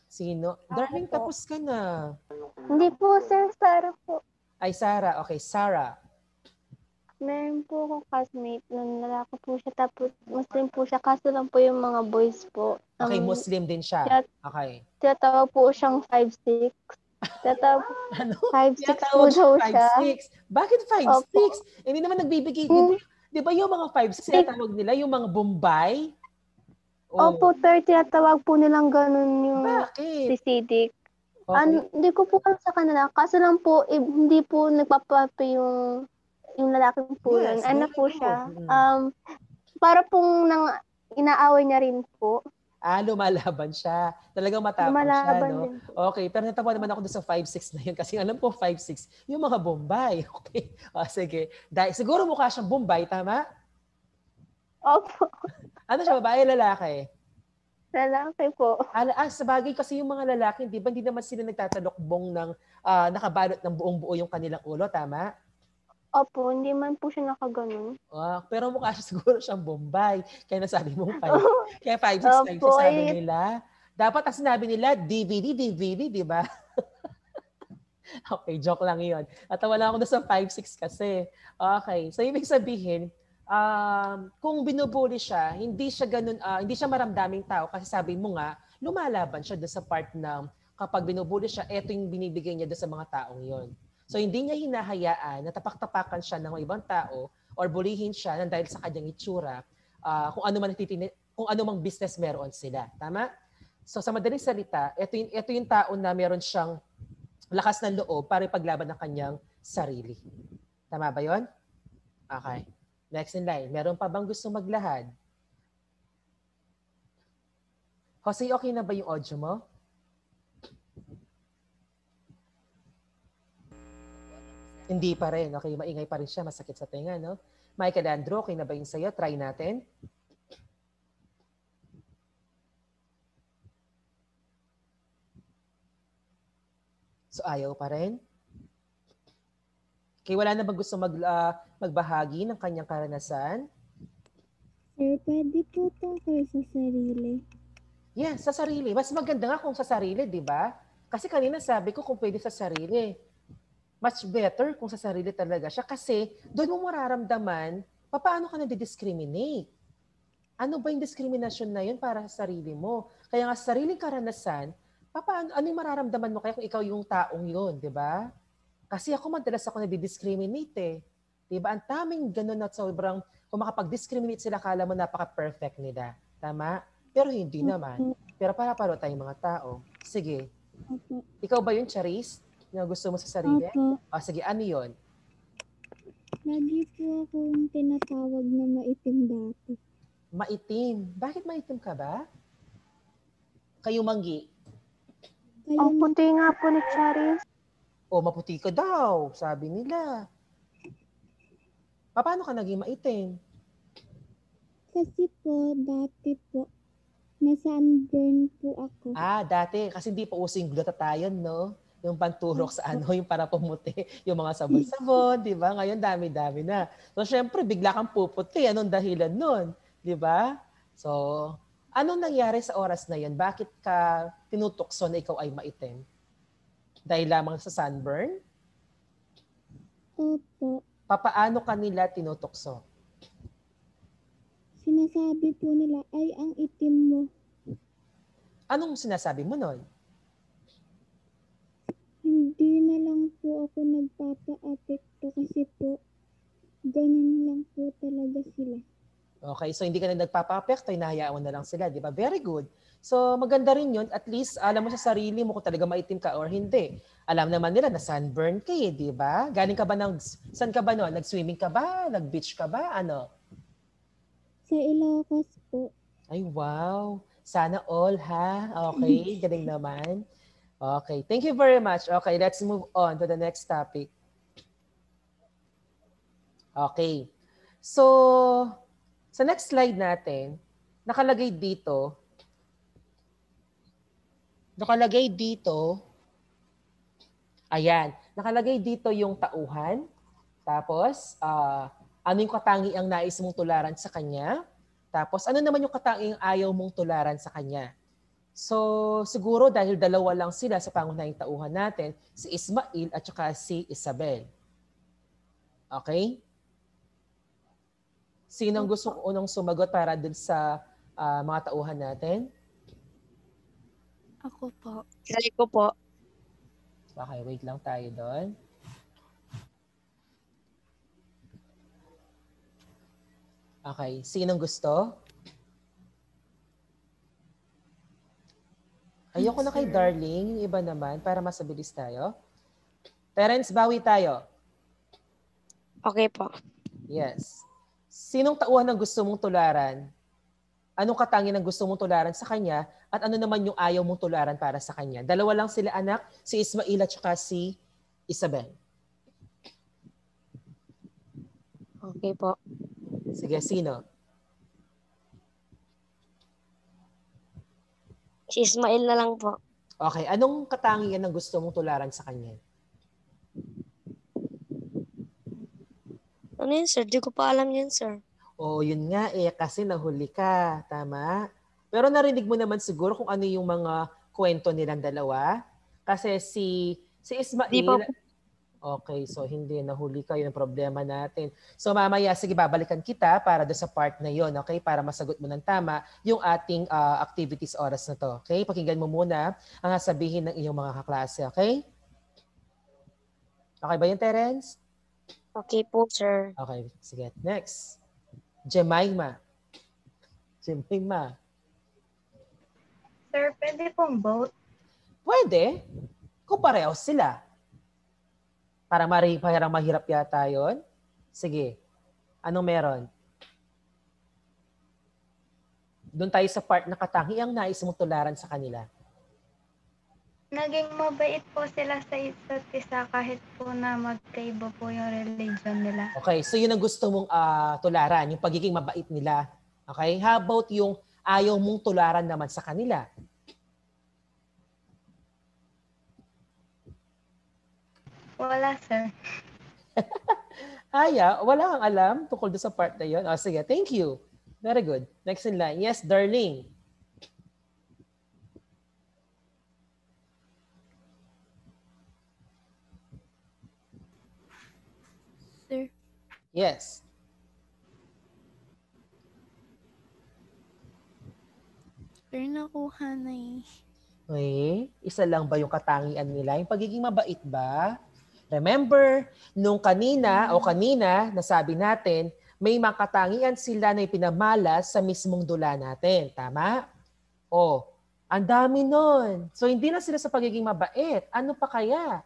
Sino? Darling, tapos ka na. Hindi po, sir. Sarah po. Ay, Sarah. Okay, Sarah. Meron po akong classmate na lalaki po siya. Tapos Muslim po siya. Kaso lang po yung mga boys po. Okay, Muslim din siya. Okay. Tiyatawag po siyang 5'6". Tiyatawag ano? 5'6" po daw siya. 5'6". Bakit 5'6"? Hindi naman nagbibigay. Di ba yung mga 5-6 na tawag nila, yung mga Bombay? Opo, 30 tawag po nilang ganun yung Bakit? sisidik. Okay. Hindi ko po alam sa kanila. Kaso lang po, hindi po nagpapapi yung lalaki po yun. Yes, Ano very po good. siya? Para pong inaaway niya rin po. Lumalaban siya. Talagang matapang siya, Lumalaban no? din po. Okay, pero natawa naman ako doon sa 5-6 na yun kasi alam ko 5-6, yung mga Bombay. Okay. Sige. Siguro mukha siyang Bombay, tama? Opo. Ano siya, babae, lalaki? Lalaki po. Sa bagay kasi yung mga lalaki, di ba, hindi naman sila nagtatalokbong ng nakabalot ng buong buo yung kanilang ulo, tama? Opo, hindi man po siya nakaganon. Pero mukha siya siguro siyang Bombay. Kaya nasabi mong 5. Kaya 5-6 sabi nila. Dapat ang sinabi nila, DVD, di ba? Okay, joke lang yun. Natawa lang ako na sa 5-6 kasi. Okay, so ibig sabihin, kung binubuli siya, hindi siya maramdaming tao kasi sabi mo nga, lumalaban siya doon sa part ng kapag binubuli siya, eto yung binibigay niya doon sa mga taong yon. So hindi niya hinahayaan na tapak-tapakan siya ng ibang tao or bulihin siya dahil sa kanyang itsura, kung ano mang business meron sila. Tama? So sa madaling salita, ito yung tao na meron siyang lakas ng loob para ipaglaban ng kanyang sarili. Tama ba yon? Okay. Next in line. Meron pa bang gusto maglahad? Jose, okay na ba yung audio mo? Hindi pa rin. Okay, maingay pa rin siya. Masakit sa tenga, no? Michael Andrew, okay na ba yung sa'yo? Try natin. So, ayaw pa rin? Okay, wala na bang gusto magbahagi ng kanyang karanasan? Sir, pwede po tungkol sa sarili. Yeah, sa sarili. Mas maganda nga kung sa sarili, di ba? Kasi kanina sabi ko kung pwede sa sarili. Much better kung sa sarili talaga siya. Kasi doon mo mararamdaman, paano ka nadi-discriminate? Ano ba yung discrimination na yun para sa sarili mo? Kaya nga sa sariling karanasan, ano yung mararamdaman mo kaya kung ikaw yung taong yun, di ba? Kasi ako madalas ako nadi-discriminate eh. Di ba? Ang taming ganun at sobrang, kung makapag-discriminate sila, kala mo napaka-perfect nila. Tama? Pero hindi naman. Pero para tayong mga tao. Sige. Ikaw ba yun, Charis? Na gusto mo sa sarili? Sige, ano yun? Lagi po akong tinatawag na maitim dati. Maitim? Bakit maitim ka ba? Kayo, Manggi? Ang puti nga po ni Charis. Maputi ka daw, sabi nila. Paano ka naging maitim? Kasi po, dati po, na-sunburn po ako. Dati. Kasi hindi pa uso yung glutathione, no? Yung panturok sa yung para pumuti, yung mga sabon-sabon, di ba? Ngayon, dami-dami na. So, syempre, bigla kang puput kaya anong dahilan nun? Di ba? So, anong nangyari sa oras na yun? Bakit ka tinutukso na ikaw ay maitim? Dahil lamang sa sunburn? Opo. Papaano kanila tinutukso? Sinasabi po nila, ay, ang itim mo. Anong sinasabi mo nun? Hindi na lang po ako nagpapa-apekto kasi po, ganun lang po talaga sila. Okay, so hindi ka na nagpapa-apekto, hinahayaan mo na lang sila, di ba? Very good. So maganda rin yun, at least alam mo sa sarili mo kung talaga maitim ka or hindi. Alam naman nila na sunburn ka di ba? Galing ka ba saan ka ba noon? Nag-swimming ka ba? Nag-beach ka ba? Ano? Sa Ilocos po. Ay, wow. Sana all, ha? Okay, galing naman. Okay, thank you very much. Okay, let's move on to the next topic. Okay. So, sa next slide natin, nakalagay dito, ayan, nakalagay dito yung tauhan. Tapos, ano yung katangiang nais mong tularan sa kanya? Tapos, ano naman yung katangiang ayaw mong tularan sa kanya? So, siguro dahil dalawa lang sila sa pangunahing tauhan natin, si Ismail at saka si Isabel. Okay? Sinong gusto ko unang sumagot para dun sa mga tauhan natin? Ako po. Sarili ko po. Okay, wait lang tayo doon. Okay. Sinong gusto? Ayoko na kay Sir. Darling. Yung iba naman, para mas mabilis tayo. Terence, bawi tayo. Okay po. Yes. Sinong tauhan ang gusto mong tularan? Anong katangian ang gusto mong tularan sa kanya? At ano naman yung ayaw mong tularan para sa kanya? Dalawa lang sila anak, si Ismail at saka si Isabel. Okay po. Sige, sino? Si Ismail na lang po. Okay, anong katangian ang gusto mong tularan sa kanya? Ano yun, sir? Di ko pa alam yun, sir. O yun nga kasi nahuli ka. Tama? Pero narinig mo naman siguro kung ano yung mga kwento nilang dalawa. Kasi si Ismail... Di pa po. Okay, so hindi nahuli ka. Yun ang problema natin. So mamaya, sige, babalikan kita para doon sa part na yun, okay? Para masagot mo ng tama yung ating activities oras na to. Okay? Pakinggan mo muna ang sabihin ng iyong mga kaklase, okay? Okay ba yun, Terence? Okay po, sir. Okay, sige. Next. Jemima. Jemima. Sir, pwede pong both? Pwede. Kung pareho sila. Parang mahirap yata yun. Sige. Anong meron? Doon tayo sa part na katangiang nais mong tularan sa kanila. Naging mabait po sila sa isa't isa kahit po na magkaiba po yung religion nila. Okay, so yun ang gusto mong tularan, yung pagiging mabait nila. Okay? How about yung ayaw mong tularan naman sa kanila? Wala, sir. Wala kang alam tungkol doon sa part na yun. Sige, thank you. Very good. Next in line. Yes, Darling. Sir. Yes. Sir, nakuha na eh. Okay. Isa lang ba yung katangian nila? Yung pagiging mabait ba? Remember, nung kanina nasabi natin, may mga katangian sila na ipinamalas sa mismong dula natin. Tama? Ang dami nun. So, hindi na sila sa pagiging mabait. Ano pa kaya?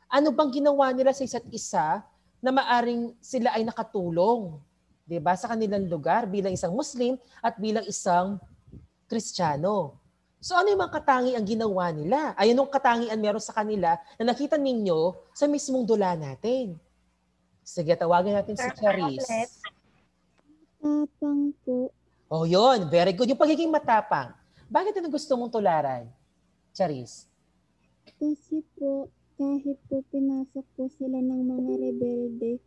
Ano bang ginawa nila sa isa't isa na maaring sila ay nakatulong? 'Di ba? Sa kanilang lugar bilang isang Muslim at bilang isang Kristiyano. So ano yung mga katangian ginawa nila? Ay, anong katangian meron sa kanila na nakita ninyo sa mismong dula natin? Sige, tawagin natin si Charis. Tapang po. Yun. Very good. Yung pagiging matapang. Bakit ito gusto mong tularan, Charis? Kasi po, kahit po pinasok po sila ng mga rebelde,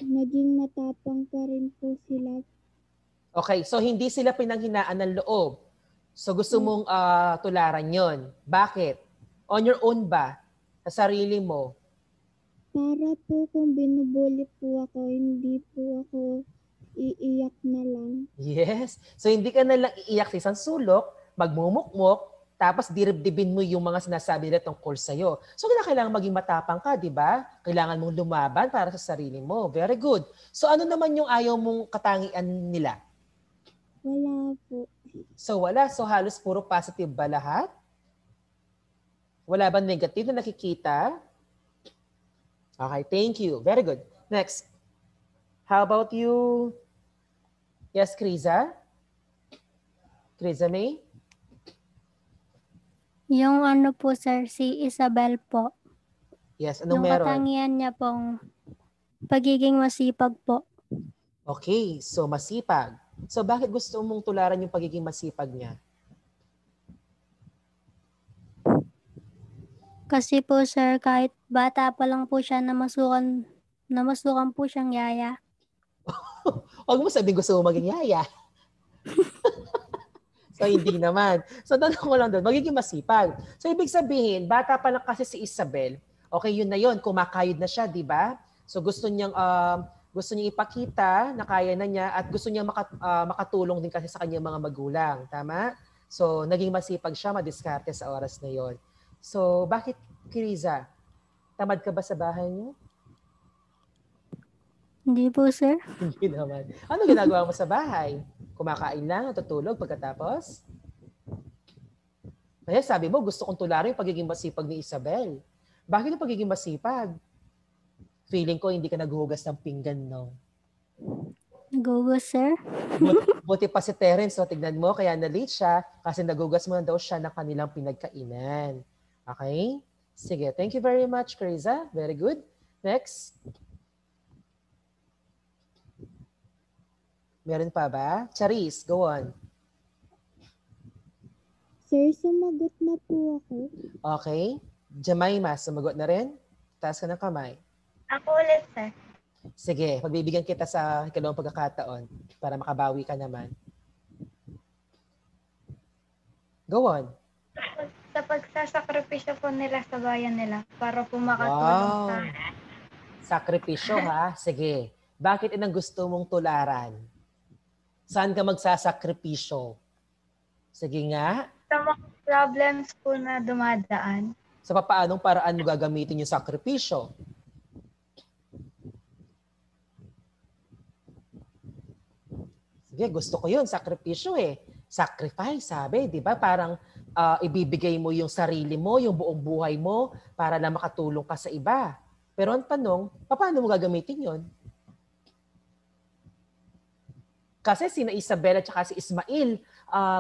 naging matapang pa rin po sila. Okay, so hindi sila pinanghinaan ng loob. So gusto mong tularan yon. Bakit? On your own ba? Sa sarili mo? Para po kung binubuli po ako, hindi po ako iiyak na lang. Yes. So hindi ka na lang iiyak sa isang sulok, magmumukmok, tapos diribdibin mo yung mga sinasabi nila tungkol sa'yo. So kailangan maging matapang ka, di ba? Kailangan mong lumaban para sa sarili mo. Very good. So ano naman yung ayaw mong katangian nila? Wala po. So wala. So halos puro positive ba lahat? Wala ba negative na nakikita? Okay, thank you. Very good. Next. How about you? Yes, Kriza? Kriza May? Yung ano po sir, si Isabel po. Yes, anong Yung meron? katangian niya pong pagiging masipag po. Okay, so masipag. So bakit gusto mong tularan yung pagiging masipag niya? Kasi po sir, kahit bata pa lang po siya, namasukan po siyang yaya. Huwag mo sabihin gusto mo maging yaya. So hindi naman. So tanong ko lang doon, magiging masipag. So ibig sabihin, bata pa lang kasi si Isabel, okay, yun na yun, kumakayod na siya, di ba? So gusto niyang ipakita na kaya na niya at gusto niyang makatulong din kasi sa kanyang mga magulang. Tama? So naging masipag siya, madiskarte sa oras na yon. So bakit, Kriza? Tamad ka ba sa bahay niyo? Hindi po, sir. Hindi naman. Ano ginagawa mo sa bahay? Kumakain lang, natutulog pagkatapos? Kaya sabi mo, gusto kong tularan yung pagiging masipag ni Isabel. Bakit yung pagiging masipag? Feeling ko hindi ka naghuhugas ng pinggan, no? Nagugas, sir. Buti pa si Terence, so tignan mo, kaya na-late siya kasi nagugas mo na daw siya ng kanilang pinagkainan. Okay? Sige, thank you very much, Carissa. Very good. Next. Meron pa ba? Charis, go on. Sir, sumagot na po ako. Okay. Jemima, sumagot na rin? Taas ka ng kamay. Ako ulit, sir. Sige, pagbibigyan kita sa ikalawang pagkakataon para makabawi ka naman. Go on. Sa pagsasakripisyo po nila sa bayan nila para po makatulong sa... Sakripisyo, ha? Sige. Bakit inang gusto mong tularan? Saan ka magsasakripisyo? Sige nga. Sa mga problems po na dumadaan. Sa paanong paraan mo gagamitin yung sakripisyo? Sige, gusto ko yun. Sakripisyo eh. Sacrifice, sabi. Di ba? Parang ibibigay mo yung sarili mo, yung buong buhay mo para na makatulong ka sa iba. Pero ang tanong, paano mo gagamitin yun? Kasi sina Isabel at saka si Ismail,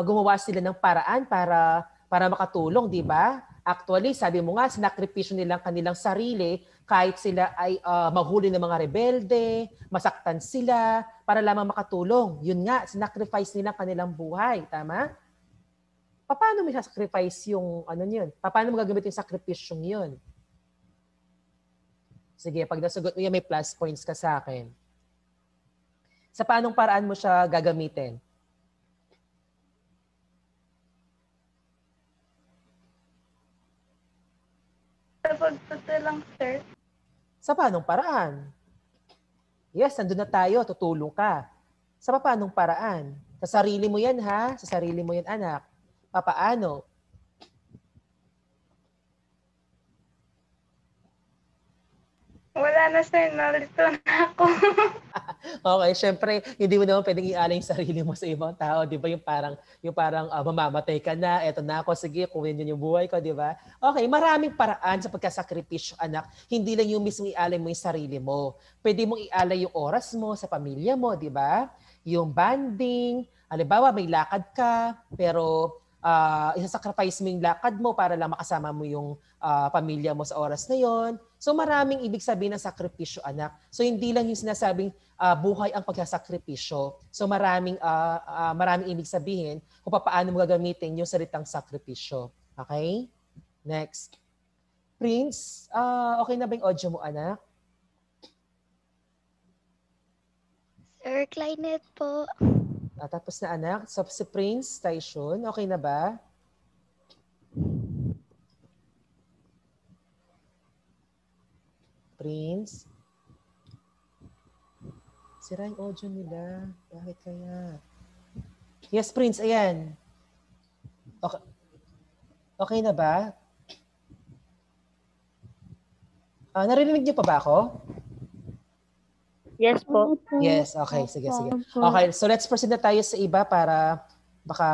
gumawa sila ng paraan para makatulong, di ba? Actually, sabi mo nga, sinakripisyo nilang kanilang sarili kahit sila ay mahuli ng mga rebelde, masaktan sila para lamang makatulong. Yun nga, sinacrifice nila kanilang buhay. Tama? Paano mo sacrifice yung ano yun? Paano mo gagamitin yung sakripisyong yun? Sige, pag nasagot mo yan, may plus points ka sa akin. Sa paanong paraan mo siya gagamitin? Sa pagtutulong, sir. Sa paanong paraan? Yes, nandun na tayo, tutulong ka. Sa paanong paraan? Sa sarili mo yan, ha? Sa sarili mo yan, anak. Papaano? Wala na, sir. Nalito na ako. Okay, syempre, hindi mo naman pwedeng ialay yung sarili mo sa ibang tao, di ba? Yung parang mamamatay ka na, eto na ako, sige, kunin yun yung buhay ko, di ba? Okay, maraming paraan sa pagkasakripisyo, anak. Hindi lang yung mismo ialay mo yung sarili mo. Pwede mong ialay yung oras mo sa pamilya mo, di ba? Yung bonding, halimbawa may lakad ka, pero isasacrifice mo yung lakad mo para lang makasama mo yung pamilya mo sa oras na yon. So maraming ibig sabihin ng sakripisyo, anak. So hindi lang yung sinasabing buhay ang pagsasakripisyo. So maraming ibig sabihin kung paano mo gagamitin yung salitang sakripisyo. Okay? Next. Prince, okay na ba yung audio mo, anak? Sir, Clynet po. Tapos na, anak. So si Prince, Taishun, okay na ba? Prince? Sira yung audio nila. Bakit kaya? Yes, Prince. Ayan. Okay, okay na ba? Narinig niyo pa ba ako? Yes po. Yes, okay. Sige, sige. Okay, so let's proceed na tayo sa iba para baka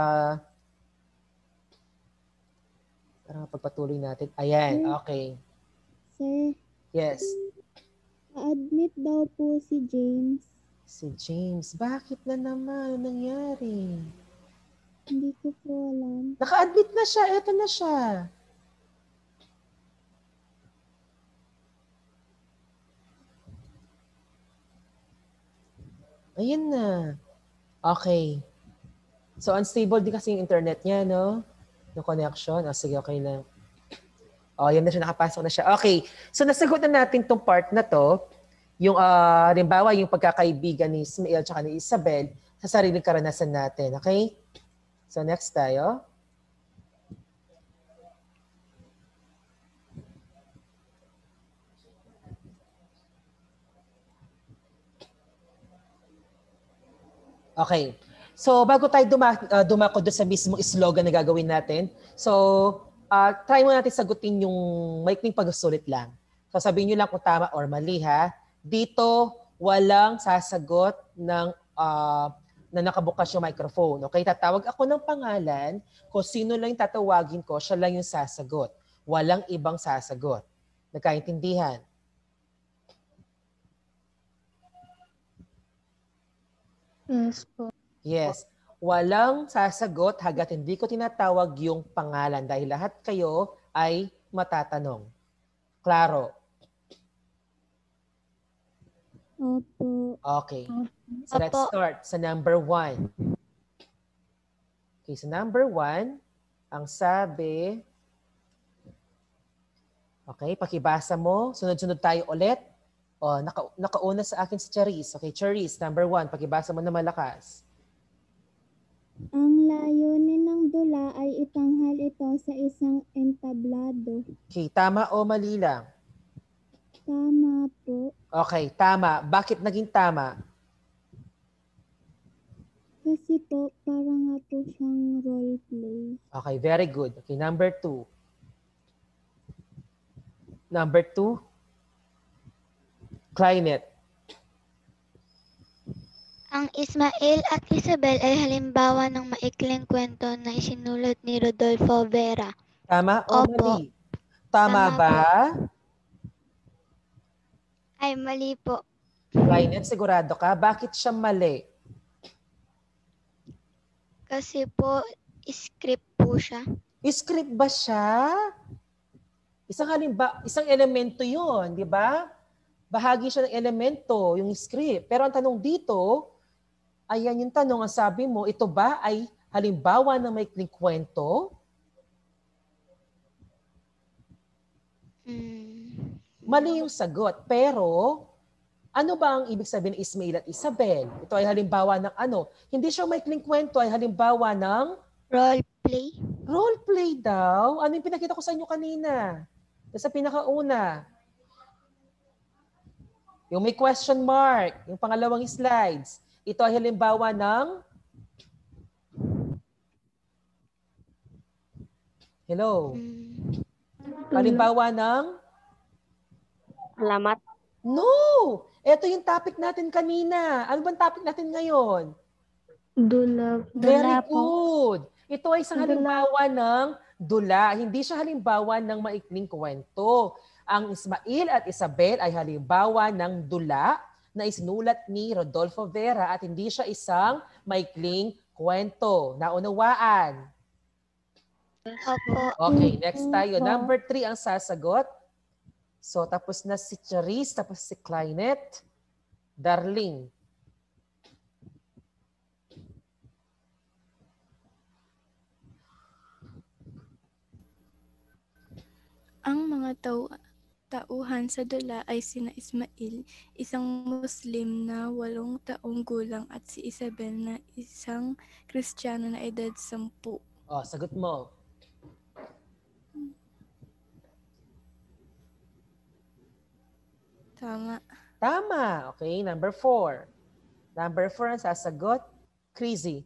pagpatuloy natin. Ayan, okay. Sir, Yes. admit daw po si James. Si James, bakit na naman? Anong nangyari? Hindi ko po alam. Naka-admit na siya. Eto na siya. Ayan na. Okay. So, unstable din kasi yung internet niya, no? Yung connection. Sige, okay na. Yan na siya. Nakapasok na siya. Okay. So, nasagot na natin tong part na to. Yung, halimbawa, yung pagkakaibigan ni Ismael at ni Isabel sa sariling karanasan natin. Okay? So, next tayo. Okay. So, bago tayo dumako doon sa mismong slogan na gagawin natin, so, try mo natin sagutin yung maikling pagsusulit lang. So, sabihin nyo lang kung tama or mali, ha? Dito, walang sasagot ng na nakabukas yung microphone. Okay, tatawag ako ng pangalan. Kung sino lang yung tatawagin ko, siya lang yung sasagot. Walang ibang sasagot. Nagkaintindihan? Yes po. Yes. Walang sasagot hanggat hindi ko tinatawag yung pangalan dahil lahat kayo ay matatanong. Klaro? Opo. Okay. So let's start sa number 1. Okay, so number 1, ang sabi, okay, pakibasa mo. Sunod-sunod tayo ulit. O, nakauna sa akin si Charis. Okay, Charis, number 1, pakibasa mo na malakas. Ang layunin ng dula ay itanghal ito sa isang entablado. Okay, tama o mali lang? Tama po. Okay, tama. Bakit naging tama? Kasi po, parang nga po siyang role play. Okay, very good. Okay, number 2. Number 2, Climate. Ang Ismael at Isabel ay halimbawa ng maikling kwento na isinulat ni Rodolfo Vera. Tama o Opo. mali? Tama ba? Ay, mali po. Climate, sigurado ka? Bakit siya mali? Kasi po, script po siya. Script ba siya? Isang elemento yun, di ba? Bahagi siya ng elemento, yung script. Pero ang tanong dito, ayan yung tanong, ang sabi mo, ito ba ay halimbawa ng maikling kwento? Mali yung sagot. Pero, ano ba ang ibig sabihin ng Ismael at Isabel? Ito ay halimbawa ng ano? Hindi siya maikling kwento, ay halimbawa ng role play. Role play daw? Ano yung pinakita ko sa inyo kanina? Sa pinakauna. Yung may question mark, yung pangalawang slides. Ito ay halimbawa ng... Hello? Halimbawa ng... Alamat. No! Ito yung topic natin kanina. Ano bang topic natin ngayon? Dula. Very good. Ito ay isang halimbawa ng dula. Hindi siya halimbawa ng maikling kwento. Ang Ismael at Isabel ay halimbawa ng dula na isinulat ni Rodolfo Vera at hindi siya isang maikling kwento. Naunawaan? Opo. Okay, next tayo. Number 3 ang sasagot. So, tapos na si Charis, tapos si Clinette. Darling. Ang mga tauhan sa dula ay sina Ismael, isang Muslim na 8 taong gulang at si Isabel na isang Kristiyano na edad 10. Oh, sagot mo. Tama. Tama. Okay, number 4. Number 4 ang sasagot. Crazy.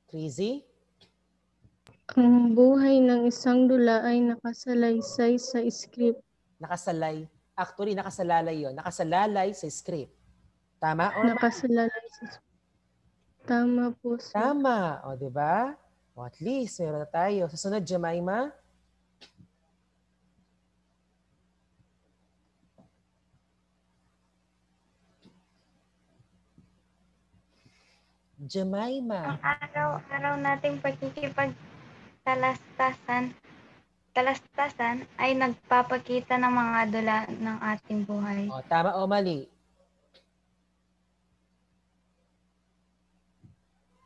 Crazy? Ang buhay ng isang dula ay nakasalaysay sa script. Nakasalay. Actually, nakasalalay yon. Nakasalalay sa script. Tama or Nakasalalay sa script. Tama po, sir. Tama. O, di ba? O, at least, meron na tayo. Susunod, Jemima. Jemima. Ang araw-araw nating pagkikipagtalastasan ay nagpapakita ng mga dula ng ating buhay. O, tama o mali?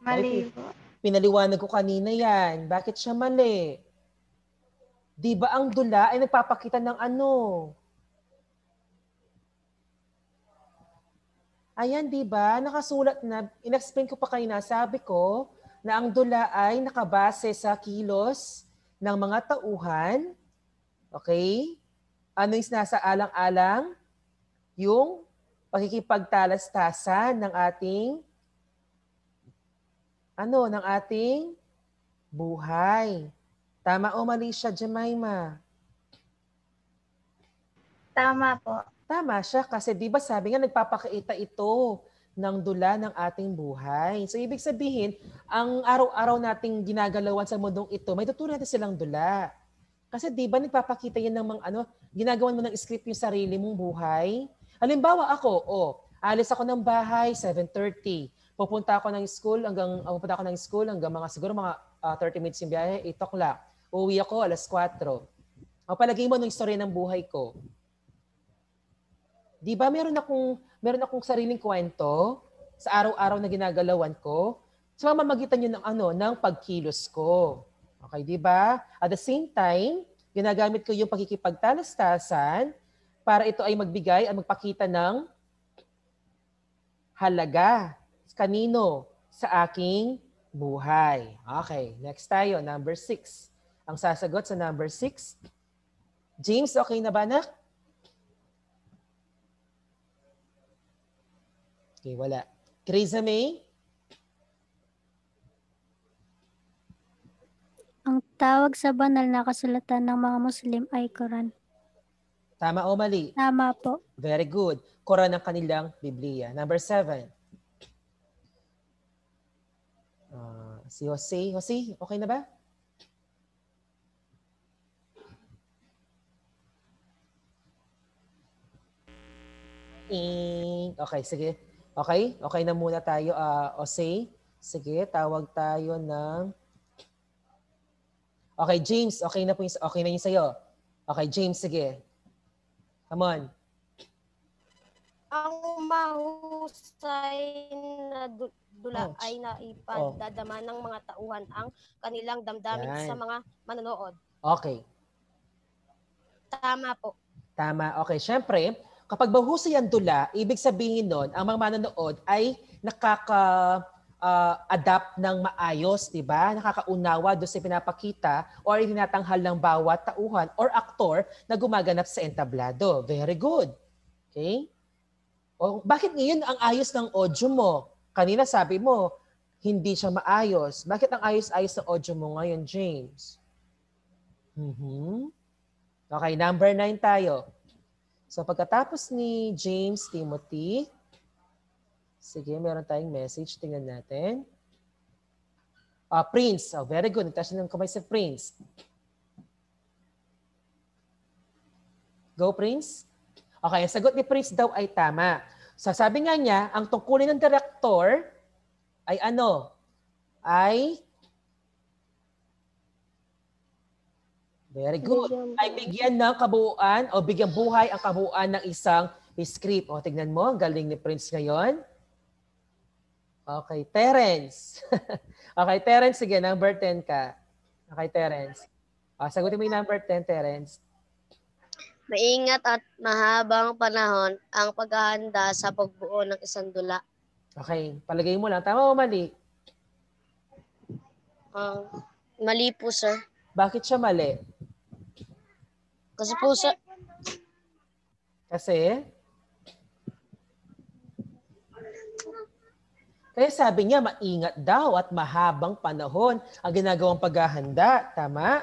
Mali po. Pinaliwanag ko kanina yan. Bakit siya mali? Di ba ang dula ay nagpapakita ng ano? Ayan, di ba? Nakasulat na, in-explain ko pa kanina, sabi ko na ang dula ay nakabase sa kilos ng mga tauhan. Okay? Ano yung nasa alang-alang? Yung pakikipagtalastasan ng ating ano, ng ating buhay. Tama o mali siya, Jemima? Tama po. Tama siya kasi di ba sabi nga nagpapakita ito ng dula ng ating buhay. So ibig sabihin, ang araw-araw nating ginagalawan sa mundong ito, may tutunan natin silang dula. Kasi di ba nagpapakita yan ng mga ginagawan mo ng script yung sarili mong buhay. Halimbawa ako, alis ako ng bahay 7:30. Pupunta ako ng school hanggang mga siguro mga 30 minutes yung biyahe, 8 o'clock. Uuwi ako alas 4. O palagay mo ng istorya ng buhay ko. Di ba meron akong sariling kwento sa araw-araw na ginagalawan ko sa mamamagitan yun ng pagkilos ko. Okay, di ba? At the same time, ginagamit ko yung pagkikipagtalastasan para ito ay magbigay at magpakita ng halaga kanino sa aking buhay. Okay, next tayo, number 6. Ang sasagot sa number 6. James, okay na ba, anak? Okay, wala. Teresa May? Ang tawag sa banal na kasulatan ng mga Muslim ay Quran. Tama o mali? Tama po. Very good. Quran ang kanilang Biblia. Number 7. Si Jose. Jose, okay na ba? Okay, sige. Okay? Okay na muna tayo, Jose. Sige, tawag tayo ng... Okay, James, okay na yung sa'yo. Okay, James, sige. Come on. Ang mahusay na dula ay naipagdadama ng mga tauhan ang kanilang damdamin sa mga manonood. Okay. Tama po. Tama. Okay, syempre, kapag mahusay ang dula, ibig sabihin nun, ang mga manonood ay adapt ng maayos, di ba? Nakakaunawa doon sa pinapakita or itinatanghal ng bawat tauhan or aktor na gumaganap sa entablado. Very good. Okay? O, bakit ngayon ang ayos ng audio mo? Kanina sabi mo, hindi siya maayos. Bakit ang ayos-ayos ng audio mo ngayon, James? Okay, number 9 tayo. So pagkatapos ni James Timothy, sige, meron tayong message. Tingnan natin. Prince. Oh, very good. Nagtaas ng kamay si Prince. Go, Prince. Okay, ang sagot ni Prince daw ay tama. So sabi nga niya, ang tungkulin ng director ay ano? Ay very good. Ay bigyan ng kabuuan o bigyan buhay ang kabuuan ng isang script. O, tignan mo, ang galing ni Prince ngayon. Okay, Terence. Okay, Terence, sige, number 10 ka. Okay, Terence. Sagutin mo yung number 10, Terence. Maingat at mahabang panahon ang paghahanda sa pagbuo ng isang dula. Okay, palagay mo lang. Tama o mali? Mali po, sir. Bakit siya mali? Kasi po, sir. Kasi? Kaya sabi niya, maingat daw at mahabang panahon ang ginagawang paghahanda. Tama?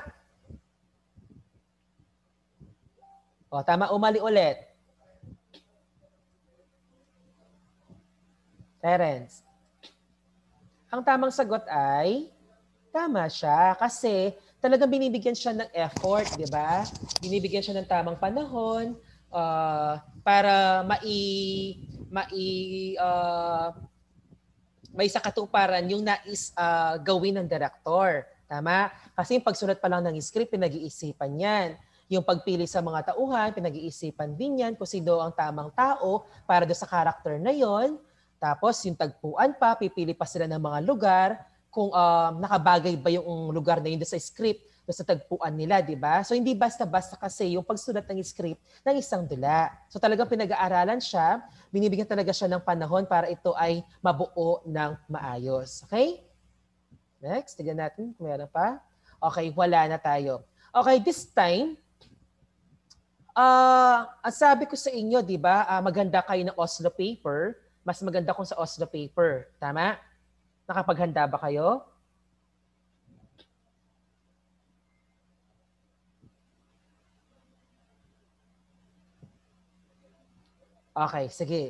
O, tama o mali ulit? Terence. Ang tamang sagot ay, tama siya. Kasi talagang binibigyan siya ng effort, di ba? Binibigyan siya ng tamang panahon para may sakatuparan yung nais gawin ng director. Tama? Kasi yung pagsulat pa lang ng script, pinag-iisipan yan. Yung pagpili sa mga tauhan, pinag-iisipan din yan kung sino ang tamang tao para doon sa character na yon. Tapos yung tagpuan pa, pipili pa sila ng mga lugar kung nakabagay ba yung lugar na yun doon sa script, doon sa tagpuan nila, di ba? So hindi basta-basta kasi yung pagsulat ng script ng isang dula. So talagang pinag-aaralan siya, binibigyan talaga siya ng panahon para ito ay mabuo ng maayos. Okay? Next, tignan natin kung meron pa. Okay, wala na tayo. Okay, this time, sabi ko sa inyo, di ba, maganda kayo ng Oslo paper. Mas maganda kung sa Oslo paper. Tama? Nakapaghanda ba kayo? Okay, sige.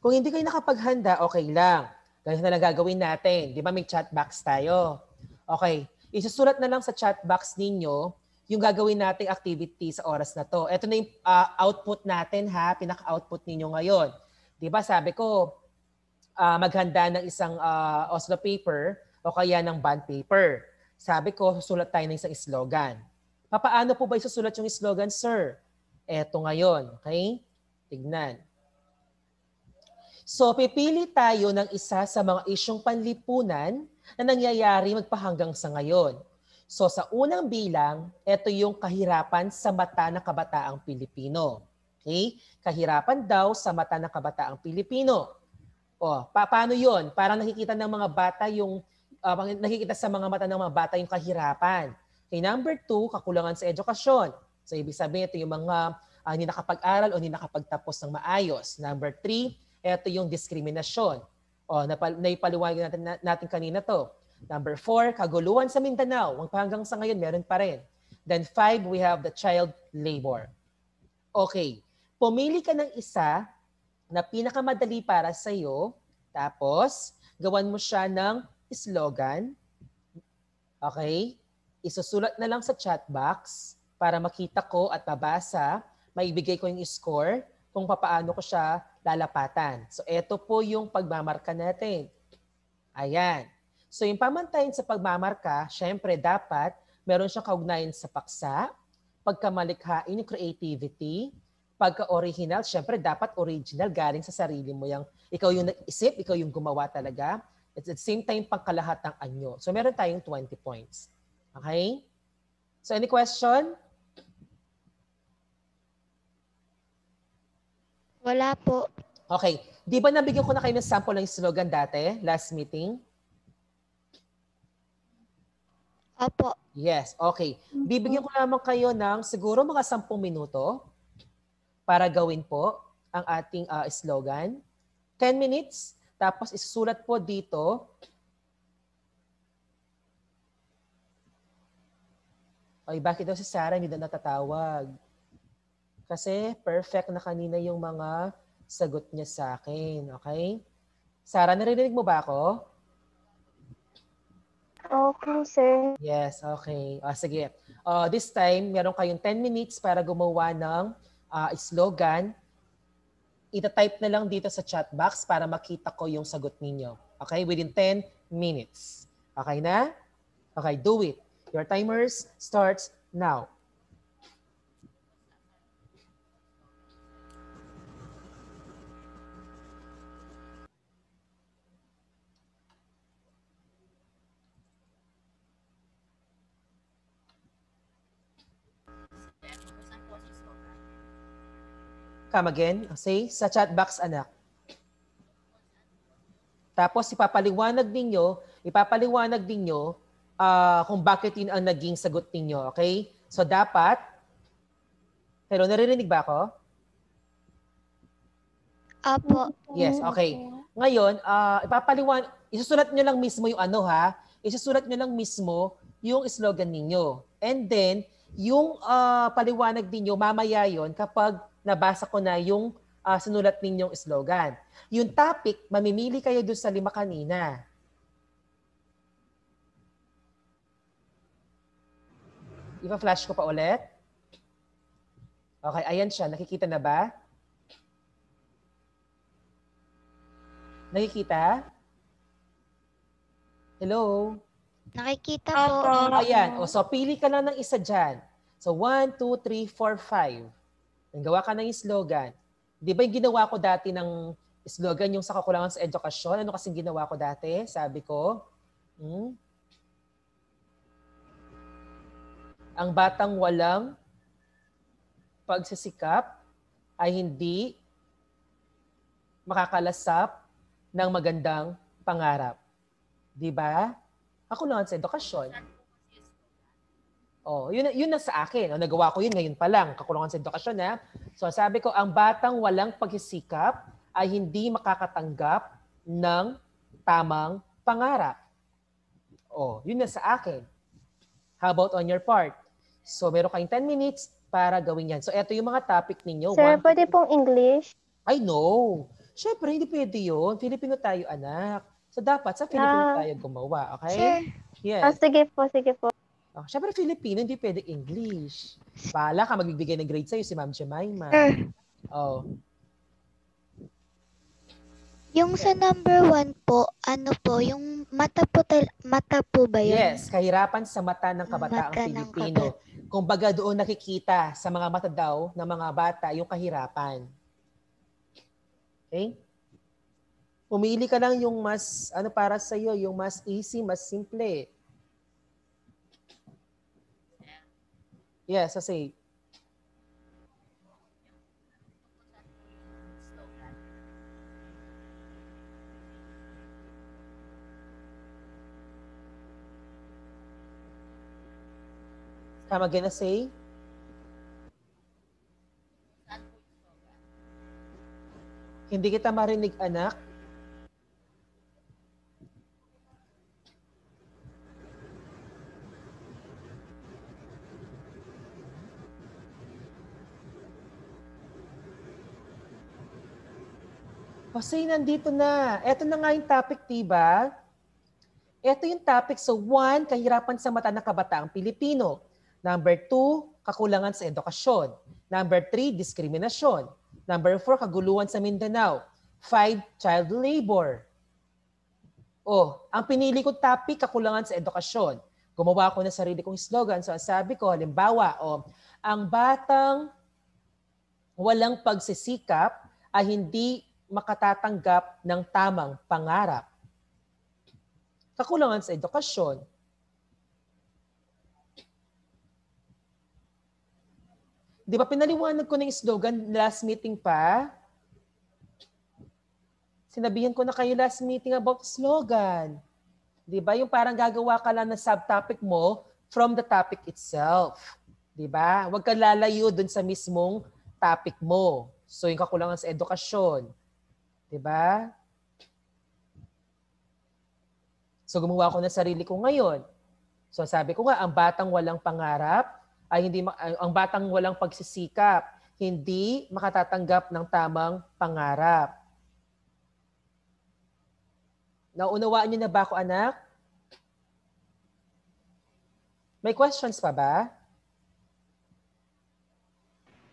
Kung hindi kayo nakapaghanda, okay lang. Ganito na lang gagawin natin. Di ba may chat box tayo? Okay. Isusulat na lang sa chat box ninyo yung gagawin nating activity sa oras na to. Ito na yung output natin ha, pinaka-output ninyo ngayon. Di ba sabi ko, maghanda ng isang Oslo paper o kaya ng bond paper. Sabi ko, susulat tayo ng isang slogan. Paano po ba isusulat yung slogan, sir? Eto ngayon, okay? Tignan. So, pipili tayo ng isa sa mga isyong panlipunan na nangyayari magpahanggang sa ngayon. So, sa unang bilang, ito yung kahirapan sa mata ng kabataang Pilipino. Okay? Kahirapan daw sa mata ng kabataang Pilipino. O, paano yun? Parang nakikita ng mga bata yung, nakikita sa mga mata ng mga bata yung kahirapan. Okay, number 2, kakulangan sa edukasyon. So, ibig sabihin, ito yung mga hindi nakapag-aral o hindi nakapagtapos ng maayos. Number 3, ito yung diskriminasyon. O, naipaliwanag natin kanina to. Number 4, kaguluhan sa Mindanao. Hanggang sa ngayon, meron pa rin. Then 5, we have the child labor. Okay, pumili ka ng isa na pinakamadali para sa iyo. Tapos, gawan mo siya ng slogan. Okay? Isusulat na lang sa chat box para makita ko at mabasa. Maibigay ko yung score kung paano ko siya lalapatan. So, ito po yung pagmamarka natin. Ayan. So, yung pamantayan sa pagmamarka, syempre dapat meron siyang kaugnayan sa paksa, pagkamalikhain yung creativity, pagka-original, syempre dapat original, galing sa sarili mo. Ikaw yung nag-isip, ikaw yung gumawa talaga. At the same time, pangkalahat ng anyo. So, meron tayong 20 points. Okay? So, any question? Wala po. Okay. Di ba nabigyan ko na kayo ng sample ng slogan dati, last meeting? Opo. Yes, okay. Bibigyan ko naman kayo ng siguro mga 10 minuto para gawin po ang ating slogan. 10 minutes, tapos isusulat po dito. Ay, bakit daw si Sarah hindi na natatawag? Kasi perfect na kanina yung mga sagot niya sa akin. Okay? Sarah, naririnig mo ba ako? Okay, sir. Yes, okay. Sige. This time, meron kayong 10 minutes para gumawa ng slogan. Ita-type na lang dito sa chat box para makita ko yung sagot ninyo. Okay? Within 10 minutes. Okay na? Okay, do it. Your timers starts now. Come again. Say, sa chat box, anak. Tapos ipapaliwanag ninyo kung bakit yun ang naging sagot ninyo. Okay? So dapat, hello, naririnig ba ako? Apo. Yes, okay. Ngayon, isusulat nyo lang mismo yung ano ha. Isusulat nyo lang mismo yung slogan ninyo. And then, yung paliwanag ninyo, mamaya yon kapag nabasa ko na yung sinulat ninyong slogan. Yung topic, mamimili kayo doon sa 5 kanina. Ipa-flash ko pa ulit. Okay, ayan siya. Nakikita na ba? Nakikita? Hello? Nakikita po. Ayan. So, pili ka lang ng isa dyan. So, 1, 2, 3, 4, 5. Gawa ka ng slogan. Di ba yung ginawa ko dati ng slogan yung sa kakulangan sa edukasyon? Ano kasing ginawa ko dati? Sabi ko, ang batang walang pagsisikap ay hindi makakalasap ng magandang pangarap. Di ba? Kakulangan sa edukasyon. Oh, yun na sa akin. Nagawa ko yun ngayon pa lang. Kakulangan sa edukasyon na. So sabi ko, ang batang walang pagsisikap ay hindi makakatanggap ng tamang pangarap. Oh, yun na sa akin. How about on your part? So, meron kayong 10 minutes para gawin yan. So, eto yung mga topic ninyo. Sir, 1 to pwede pong English? I know. Siyempre, hindi pwede yun. Filipino tayo, anak. So, dapat sa Filipino tayo gumawa. Okay? Sir. Yes. Sige po, sige po. Oh, siyempre, Filipino, hindi pwede English. Bahala ka, magbibigay ng grade sa'yo si Ma'am Jemima. Sir. Oh. Yung sa number 1 po, ano po, yung mata po ba yun? Yes, kahirapan sa mata ng kabataang Pilipino. Kung baga doon nakikita sa mga mata daw ng mga bata yung kahirapan. Okay? Pumili ka lang yung mas, ano para sa'yo, yung mas easy, mas simple. Yes, say. Come again, say. Hindi kita marinig, anak. Kasi nandito na. Ito na nga yung topic, diba? Ito yung topic. So, 1, kahirapan sa mata ng kabataang Pilipino. Number 2, kakulangan sa edukasyon. Number 3, diskriminasyon. Number 4, kaguluhan sa Mindanao. 5, child labor. Oh, ang pinili kong topic, kakulangan sa edukasyon. Gumawa ako ng sarili kong slogan. So, ang sabi ko, halimbawa, ang batang walang pagsisikap ay hindi makatatanggap ng tamang pangarap. Kakulangan sa edukasyon. Di ba pinaliwanag ko na yung slogan last meeting pa? Sinabihan ko na kayo last meeting about slogan. Di ba? Yung parang gagawa ka lang ng subtopic mo from the topic itself. Di ba? Huwag ka lalayo dun sa mismong topic mo. So yung kakulangan sa edukasyon. Di ba? So gumawa ko ng sarili ko ngayon. So sabi ko nga, ang batang walang pangarap ay ang batang walang pagsisikap, hindi makatatanggap ng tamang pangarap. Naunawaan niyo na ba ako, anak? May questions pa ba?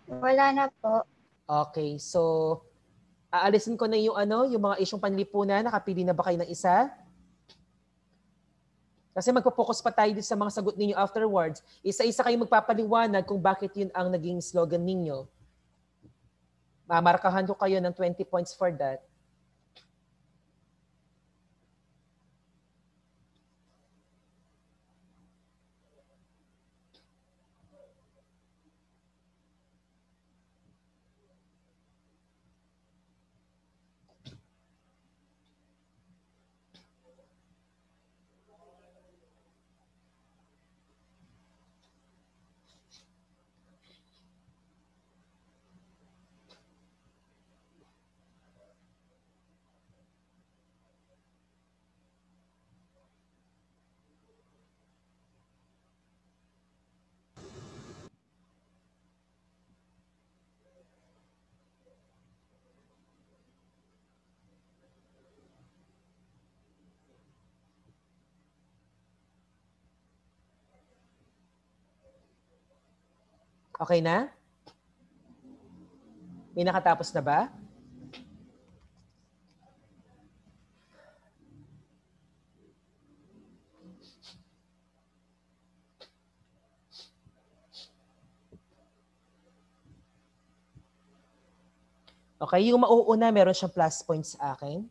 Wala na po. Okay, so aalisin ko na yung yung mga isyong panlipunan. Nakapili na ba kayo ng isa? Kasi magpo-focus pa tayo sa mga sagot ninyo afterwards. Isa-isa kayo magpapaliwanag kung bakit yun ang naging slogan ninyo. Mamarkahan ko kayo ng 20 points for that. Okay na? May nakatapos na ba? Okay, yung mauuna, meron siyang plus points sa akin.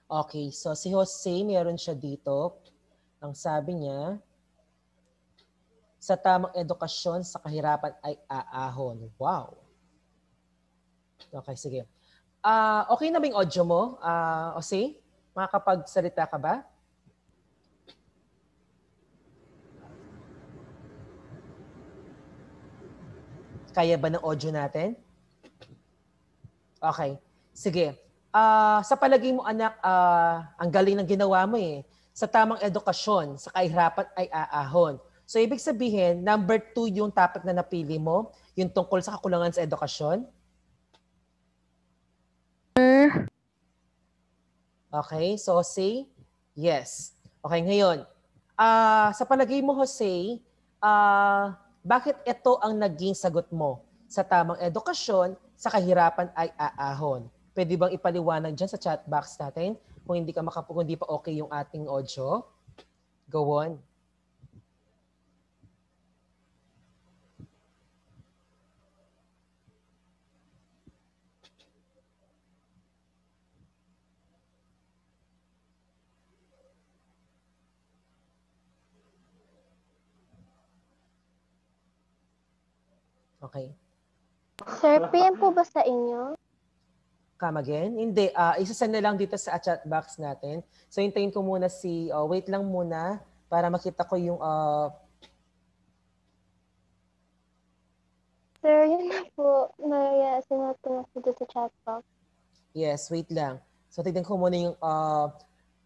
Okay, so si Jose, meron siya dito. Ang sabi niya, sa tamang edukasyon, sa kahirapan ay aahon. Wow. Okay, sige. Okay na ba yung audio mo, Jose? Makakapagsalita ka ba? Kaya ba ng audio natin? Okay. Sige. Sa palagay mo, anak, ang galing ng ginawa mo eh. Sa tamang edukasyon, sa kahirapan ay aahon. So, ibig sabihin, number 2 yung topic na napili mo, yung tungkol sa kakulangan sa edukasyon? Okay, so Jose, yes. Okay, ngayon, sa palagay mo, Jose, bakit ito ang naging sagot mo? Sa tamang edukasyon, sa kahirapan ay aahon. Pwede bang ipaliwanag dyan sa chat box natin kung hindi pa okay yung ating audio? Go on. Okay. Sir, PM po ba sa inyo? Come again? Hindi. Isasend na lang dito sa chat box natin. So, hintayin ko muna wait lang muna para makita ko yung... Sir, yun na po. Sinuot ko na po dito sa chat box. Yes, wait lang. So, tignan ko muna yung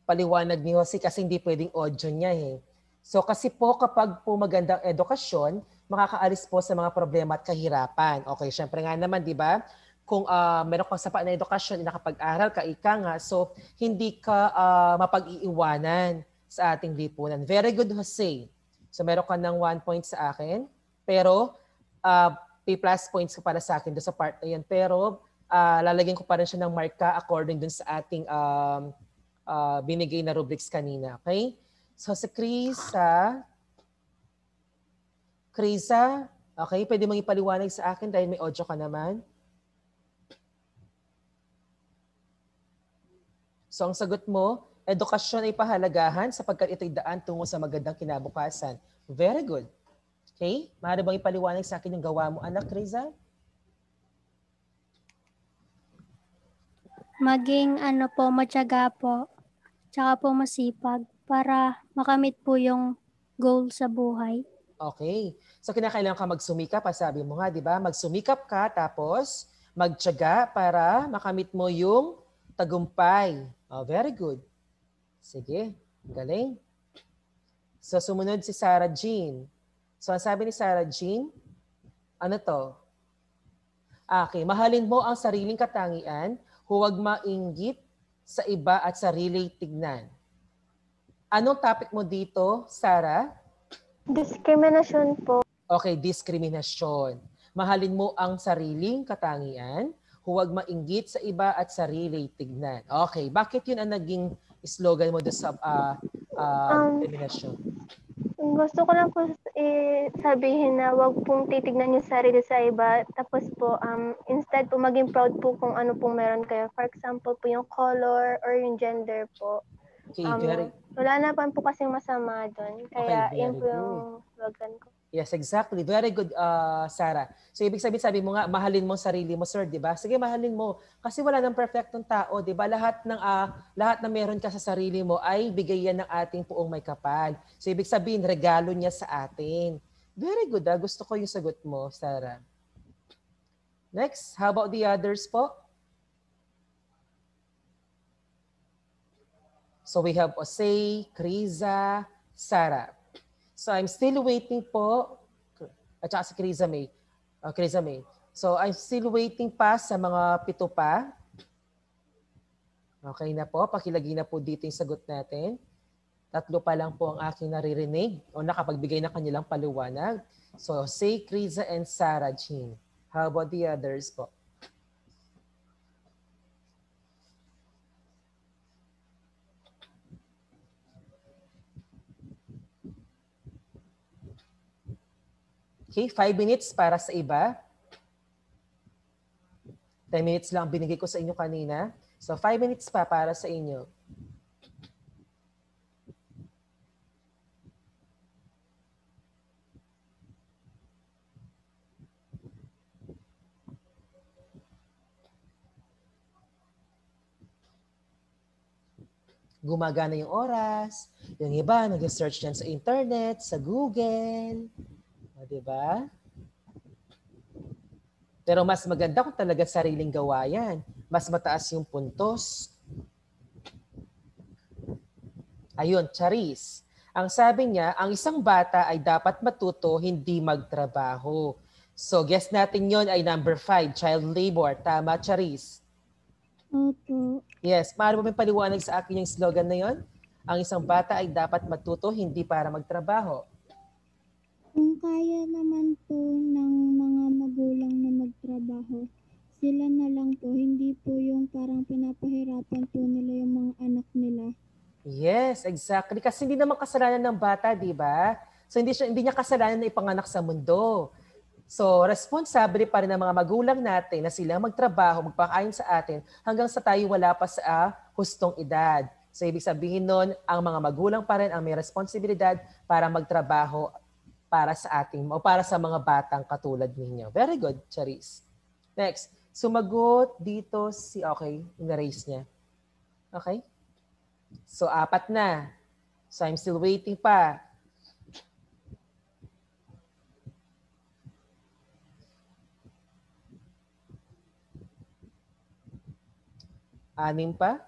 paliwanag ni Jose kasi hindi pwedeng audio niya eh. So, kasi po kapag po magandang edukasyon, makakaalis po sa mga problema at kahirapan. Okay, syempre nga naman, di ba? Kung meron kang sapat na edukasyon, nakapag-aral ka, ika nga, so hindi ka mapag-iiwanan sa ating lipunan. Very good, Jose. So meron ka ng 1 point sa akin, pero P+ points ka para sa akin doon sa part na yan. Pero lalagyan ko pa rin siya ng marka according dun sa ating binigay na rubrics kanina. Okay? So si Krisa, okay, pwede mong ipaliwanag sa akin dahil may audio ka naman. So ang sagot mo, edukasyon ay pahalagahan sapagkat ito'y daan tungo sa magandang kinabukasan. Very good. Okay? Maaari bang ipaliwanag sa akin yung gawa mo, anak, Krisa? Maging matyaga po, tsaka po masipag para makamit po yung goal sa buhay. Okay. So kinakailangan ka magsumikap, sabi mo nga, di ba? Magsumikap ka tapos magtiyaga para makamit mo yung tagumpay. Oh, very good. Sige, galing. So sumunod si Sarah Jean. So ang sabi ni Sarah Jean, ano to? Okay, mahalin mo ang sariling katangian, huwag mainggit sa iba at sarili tignan. Anong topic mo dito, Sarah? Diskriminasyon po. Okay, diskriminasyon. Mahalin mo ang sariling katangian, huwag mainggit sa iba at sarili tignan. Okay, bakit yun ang naging slogan mo doon sa diskriminasyon? Gusto ko lang po sabihin na wag pong titignan yung sarili sa iba. Tapos po, instead po maging proud po kung ano pong meron kayo. For example po yung color or yung gender po. Okay, wala na pa po kasing masama doon. Kaya okay, yun po yung slogan ko. Yes, exactly. Very good, Sarah. So, ibig sabihin, sabi mo nga, mahalin mo sarili mo, sir, di ba? Sige, mahalin mo. Kasi wala nang perfectong tao, di ba? Lahat na meron ka sa sarili mo ay bigay yan ng ating puong may kapal. So, ibig sabihin, regalo niya sa atin. Very good, Gusto ko yung sagot mo, Sarah. Next, how about the others po? So, we have Jose, Krisa, Sarah. So I'm still waiting po, at saka si Krisa May. So I'm still waiting pa sa mga 7 pa. Okay na po, pakilagay na po dito yung sagot natin. 3 pa lang po ang aking naririnig o nakapagbigay na kanilang paliwanag. So Jose, Krisa, and Sarah Jean. How about the others po? Okay, 5 minutes para sa iba. 10 minutes lang binigay ko sa inyo kanina. So 5 minutes pa para sa inyo. gumagana yung oras. Yung iba, nag-search yan sa internet, sa Google. O, diba? Pero mas maganda kung talaga sariling gawa yan. Mas mataas yung puntos. Ayun, Charis. Ang sabi niya, ang isang bata ay dapat matuto, hindi magtrabaho. So, guess natin yon ay number 5, child labor. Tama, Charis? Opo. Yes. Maaari mo may paliwanag sa akin yung slogan na yon? Ang isang bata ay dapat matuto, hindi para magtrabaho. Kung kaya naman po ng mga magulang na magtrabaho, sila na lang po, hindi po yung parang pinapahirapan po nila yung mga anak nila. Yes, exactly. Kasi hindi naman kasalanan ng bata, di ba? So hindi niya kasalanan na ipanganak sa mundo. So responsable pa rin ng mga magulang natin na sila magtrabaho, magpakain sa atin hanggang sa tayo wala pa sa hustong edad. So ibig sabihin nun, ang mga magulang pa rin ang may responsibilidad para magtrabaho para sa ating o para sa mga batang katulad ninyo. Very good, Charis. Next, sumagot dito si, okay, in-erase niya. Okay? So, 4 na. So, I'm still waiting pa. Anim pa.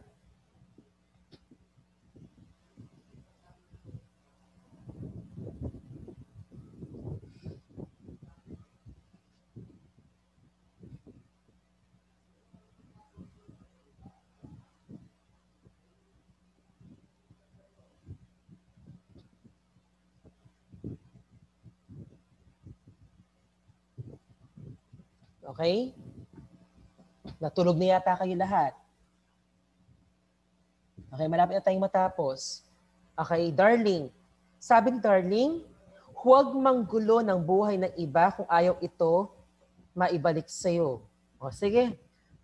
Okay? Natulog na yata kayo lahat. Okay, malapit na tayong matapos. Okay, darling. Sabi ni darling, huwag manggulo ng buhay ng iba kung ayaw ito maibalik sa'yo. O sige.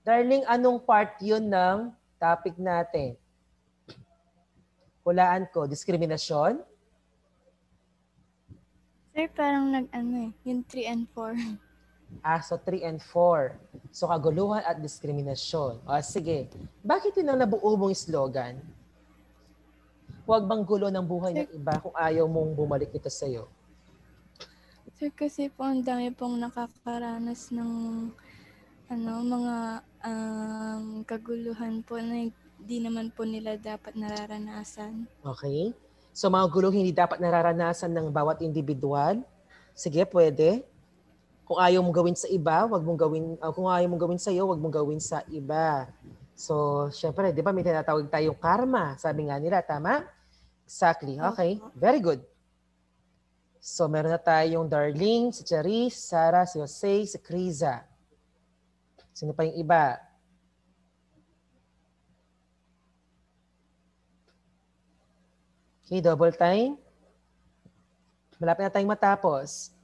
Darling, anong part yun ng topic natin? Hulaan ko, diskriminasyon? Sir, parang yung 3 and 4. So 3 and 4. So kaguluhan at diskriminasyon. O sige, bakit yun ang nabuo mong slogan? Huwag bang gulo ng buhay ng iba kung ayaw mong bumalik ito sa'yo? Sir, kasi po ang dami pong nakakaranas ng mga kaguluhan po na di naman po nila dapat nararanasan. Okay. So mga gulong hindi dapat nararanasan ng bawat individual. Sige, pwede. Kung ayaw mong gawin sa iba, wag mong gawin, kung ayaw mong gawin sa iyo, wag mong gawin sa iba. So, syempre, 'di ba may tinatawag tayong karma, sabi nga nila, tama? Exactly. Okay. Very good. So, meron na tayong Darling, si Charis, Sarah, si Jose, si Criza. Sino pa yung iba? Okay, double time. Malapit na tayong matapos.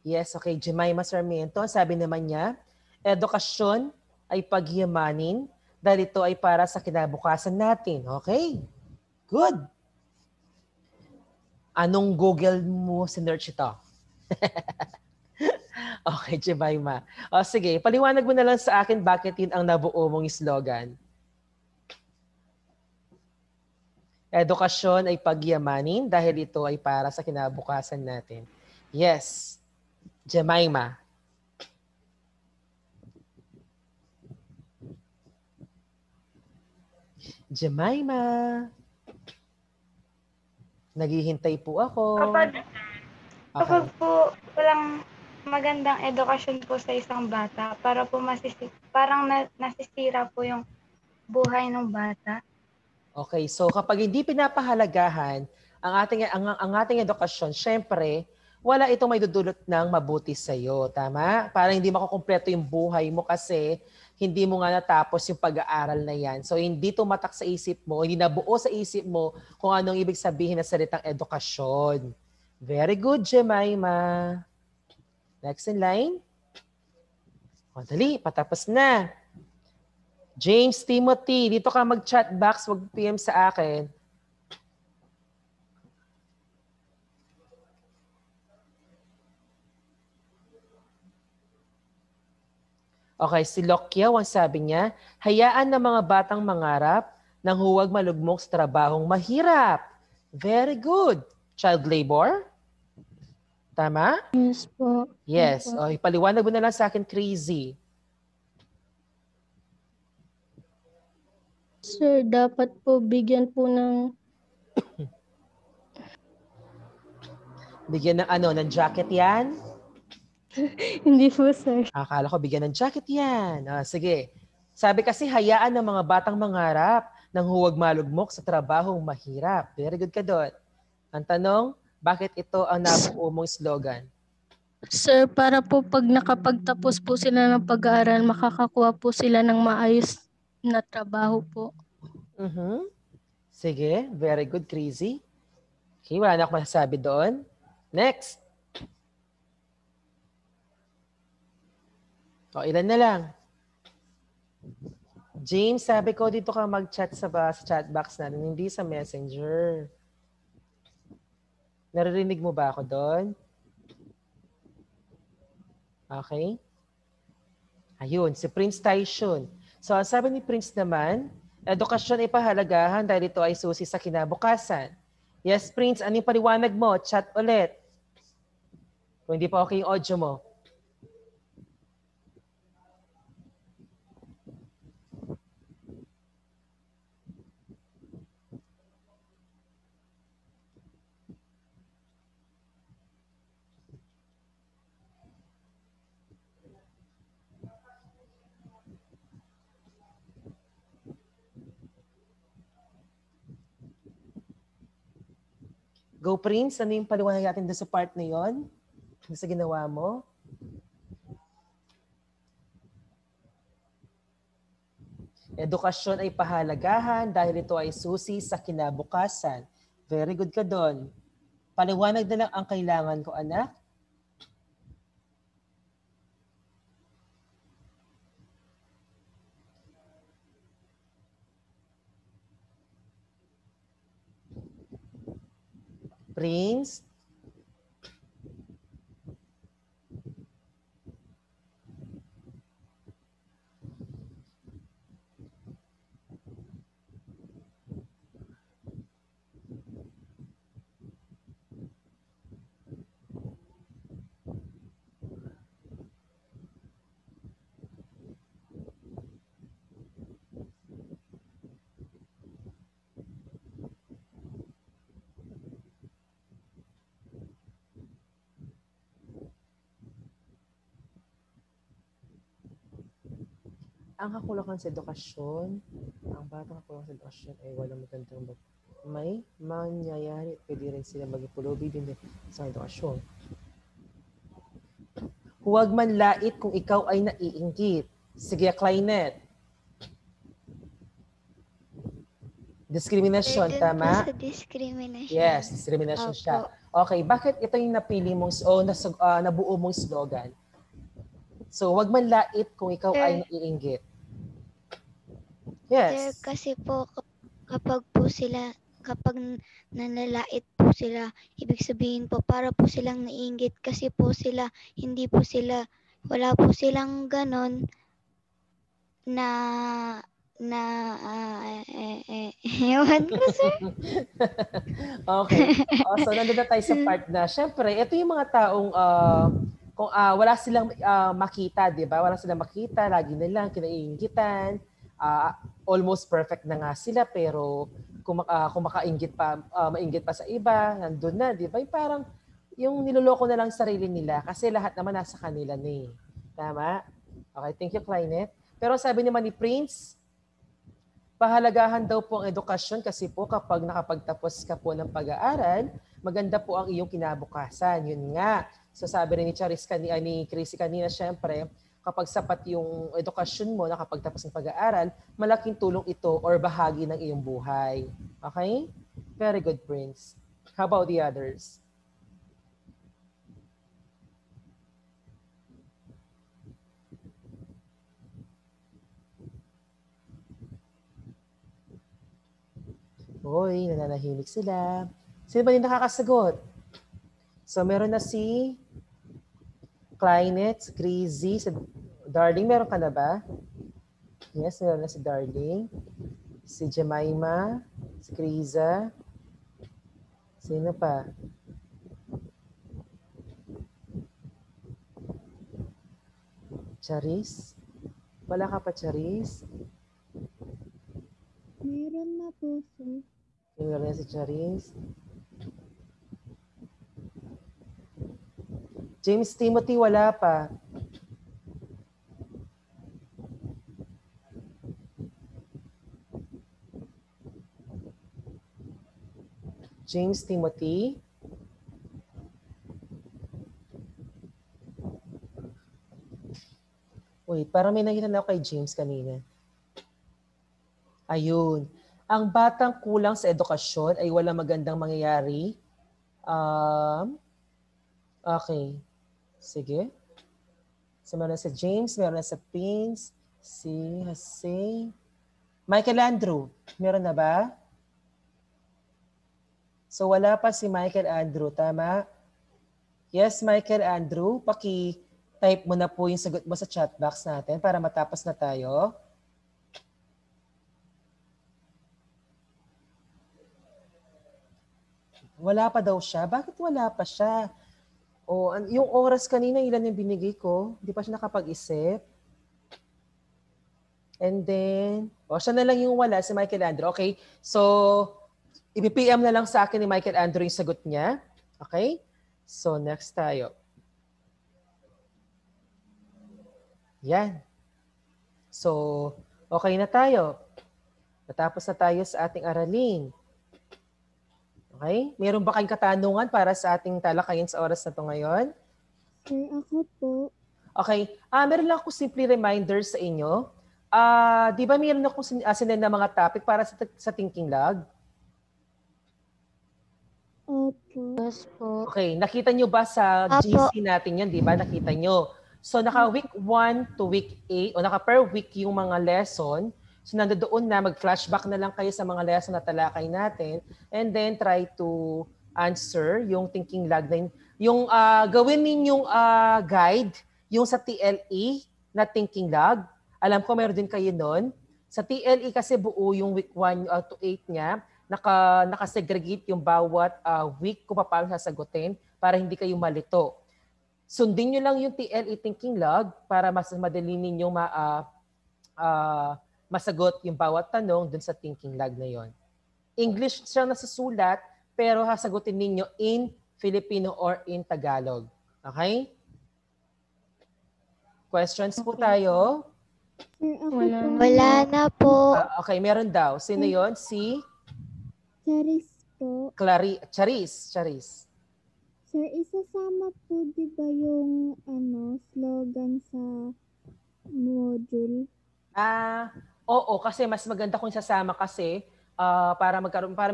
Yes, okay. Jemima Sarmiento, sabi naman niya, edukasyon ay pagyamanin dahil ito ay para sa kinabukasan natin. Okay? Good. Anong Google mo sinearch ito? Okay, Jemima. O sige, paliwanag mo na lang sa akin bakit yun ang nabuo mong slogan. Edukasyon ay pagyamanin dahil ito ay para sa kinabukasan natin. Yes. Jemima. Jemima. Naghihintay po ako. Kapag po walang magandang edukasyon po sa isang bata, para po parang nasisira po yung buhay ng bata. Okay, so kapag hindi pinapahalagahan ang ating edukasyon, syempre, wala itong may dudulot ng mabuti sa iyo, tama? Para hindi makukumpleto yung buhay mo kasi hindi mo nga natapos yung pag-aaral na yan. So hindi tumatak sa isip mo, hindi nabuo sa isip mo kung anong ibig sabihin ng salitang edukasyon. Very good, Jemima. Next in line. O, dali, patapos na. James Timothy, dito ka mag-chat box, wag PM sa akin. Okay, si Lokya, ang sabi niya, hayaan ng mga batang mangarap nang huwag malugmok sa trabahong mahirap. Very good. Child labor? Tama? Yes po. Yes. Opo. O, ipaliwanag mo na lang sa akin, Crazy. Sir, dapat po bigyan po ng Bigyan ng ano, ng jacket yan? hindi po, sir. Akala ko bigyan ng jacket yan. Sige. Sabi kasi hayaan ng mga batang mangarap nang huwag malugmok sa trabahong mahirap. Very good ka doon. Ang tanong, bakit ito ang nabuo mong slogan? Sir, para po pag nakapagtapos po sila ng pag-aaral, makakakuha po sila ng maayos na trabaho po. Sige, very good, Crazy. Okay, wala na akong masasabi doon. Next. O, ilan na lang? James, sabi ko dito ka mag-chat sa chat box natin, hindi sa messenger. Naririnig mo ba ako doon? Okay. Ayun, si Prince Tyson. So, ang sabi ni Prince naman, edukasyon ay pahalagahan dahil ito ay susi sa kinabukasan. Yes, Prince, anong paliwanag mo? Chat ulit. Kung hindi pa okay yung audio mo. Go, Prince. Ano yung paliwanag natin doon sa part na yon? Sa ginawa mo? Edukasyon ay pahalagahan dahil ito ay susi sa kinabukasan. Very good ka doon. Paliwanag na lang ang kailangan ko, anak. Prince? Ang kakulakan sa edukasyon, ang batang kakulakan sa edukasyon ay walang magandang may mangyayari. Pwede rin sila magipulubi din sa edukasyon. Huwag man lait kung ikaw ay naiinggit. Sige, Clynet. Discrimination, tama? Sa discrimination. Yes, discrimination siya. Okay, bakit ito yung napili mong nabuo mong slogan? So, wag man lait kung ikaw ay naiinggit. Yes. Sir, kasi po kapag nanlalait po sila, ibig sabihin po para po silang naiinggit kasi po sila, wala po silang ganon ewan ko, sir. Okay. So, nandun na tayo sa part na, syempre, ito yung mga taong kung wala silang makita, di ba? Wala silang makita, lagi nilang kinaiinggitan. Almost perfect na nga sila, pero kung makainggit pa, mainggit pa sa iba, nandun na, di ba? Yung parang yung niloloko na lang sarili nila kasi lahat naman nasa kanila na eh. Tama? Okay, thank you, Clynet. Pero sabi naman ni Prince, pahalagahan daw po ang edukasyon kasi po kapag nakapagtapos ka po ng pag-aaral, maganda po ang iyong kinabukasan. Yun nga. So sabi rin ni Charis ni Chrissy kanina, syempre, kapag sapat yung edukasyon mo, nakapagtapos ng pag-aaral, malaking tulong ito or bahagi ng iyong buhay. Okay? Very good, Prince. How about the others? Hoy, nananahimik sila. Sino ba yung nakakasagot? So, meron na si Climate, Crazy, si Darling. Meron ka na ba? Yes, meron na si Darling. Si Jemima, si Criza. Sino pa? Charis? Wala ka pa, Charis? Meron na po, sir. Meron na si Charis. James Timothy, wala pa. James Timothy. Wait, parang may nakita na ako kay James kanina. Ayun. Ang batang kulang sa edukasyon ay walang magandang mangyayari. Okay. Sige. So, meron na si James, meron na si Prince, si Jose. Michael Andrew, meron na ba? So, wala pa si Michael Andrew, tama? Yes, Michael Andrew, paki-type mo na po yung sagot mo sa chat box natin para matapos na tayo. Wala pa daw siya. Bakit wala pa siya? O, yung oras kanina, ilan yung binigay ko? Hindi pa siya nakapag-isip. And then, siya na lang yung wala, si Michael Andrew. Okay, so, i-PM na lang sa akin ni Michael Andrew yung sagot niya. Okay? So, next tayo. Yan. So, okay na tayo. Natapos na tayo sa ating aralin. Okay? Meron ba kayong katanungan para sa ating talakayin sa oras na ito ngayon? Sir, ako po. Okay. Meron lang ako simple reminder sa inyo. Di ba meron akong sinend na mga topic para sa thinking log? Opo. Yes po. Okay. Nakita nyo ba sa GC natin yan? Di ba? Nakita nyo. So, naka week 1 to week 8 o naka per week yung mga lesson. So, nandoon na, mag-flashback na lang kayo sa mga lesson na talakay natin and then try to answer yung thinking log na yun. Yung gawin ninyong guide, yung sa TLE na thinking log. Alam ko meron din kayo nun. Sa TLE kasi buo yung week 1 to 8 niya. Naka-segregate yung bawat week kung paano sasagutin para hindi kayo malito. Sundin nyo lang yung TLE thinking log para mas madali ninyong masagot yung bawat tanong dun sa thinking log na yon. English siya nasusulat, pero hasagutin ninyo in Filipino or in Tagalog. Okay? Questions po tayo? Sir, ako Wala po. Wala na po. Okay, meron daw. Sino yon? Si Charis po. Charis. Sir, isasama po di ba yung slogan sa module? Oo, kasi mas maganda kung sasama kasi para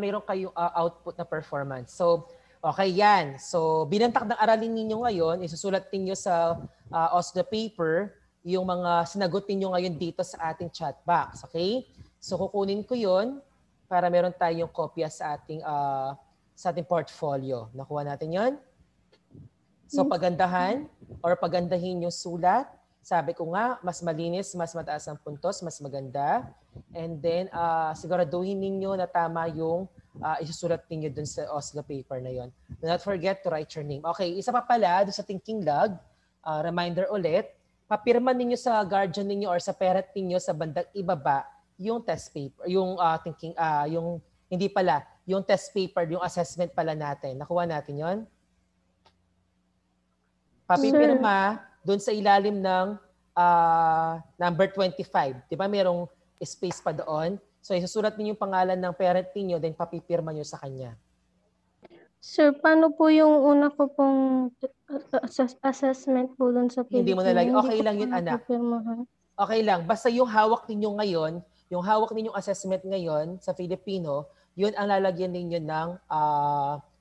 mayroon kayong output na performance. So, okay yan. So, binantak ng aralin ninyo ngayon, isusulat ninyo sa OSDA paper yung mga sinagot ninyo ngayon dito sa ating chat box. Okay? So, kukunin ko yun para meron tayong kopya sa ating portfolio. Nakuha natin yon. So, pagandahan or pagandahin yung sulat. Sabi ko nga, mas malinis, mas mataas ang puntos, mas maganda. And then, siguraduhin ninyo na tama yung isusulat ninyo dun sa OSLA paper na yon. Do not forget to write your name. Okay, isa pa pala dun sa thinking log, reminder ulit, papirma ninyo sa guardian ninyo or sa parent ninyo sa bandang ibaba yung test paper, yung yung test paper, yung assessment pala natin. Nakuha natin yon. Papipirma doon sa ilalim ng number 25. Di ba merong space pa doon? So isusulat niyo yung pangalan ng parent niyo then papipirma niyo sa kanya. Sir, paano po yung una ko pong assessment po doon sa Hindi mo Pilipino? nalagay. Okay Hindi ko lang po yun, anak. napapirmahan. Okay lang. Basta yung hawak ninyo ngayon, yung hawak ninyong assessment ngayon sa Filipino, yun ang lalagyan ninyo ng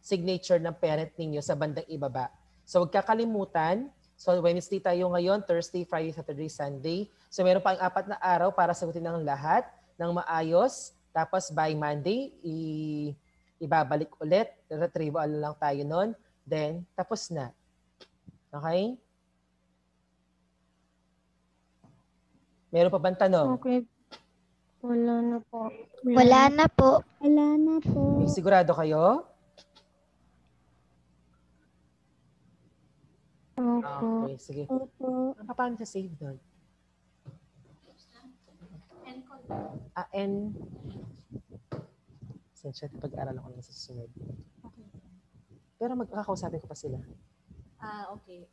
signature ng parent ninyo sa bandang ibaba. So huwag kakalimutan. So Wednesday tayo ngayon, Thursday, Friday, Saturday, Sunday. So meron pa ang 4 na araw para sagutin ng lahat ng maayos. Tapos by Monday, ibabalik ulit. Retrieval lang tayo nun. Then, tapos na. Okay? Meron pa bang tanong? Okay. Wala na po. Wala na po. Wala na po. Okay, sigurado kayo? Opo. Okay, sige. Opo. Paano sa save doon? N. Sensya, pag-aaral ako lang sa susunod. Okay. Pero magkakausapin ko pa sila. Okay.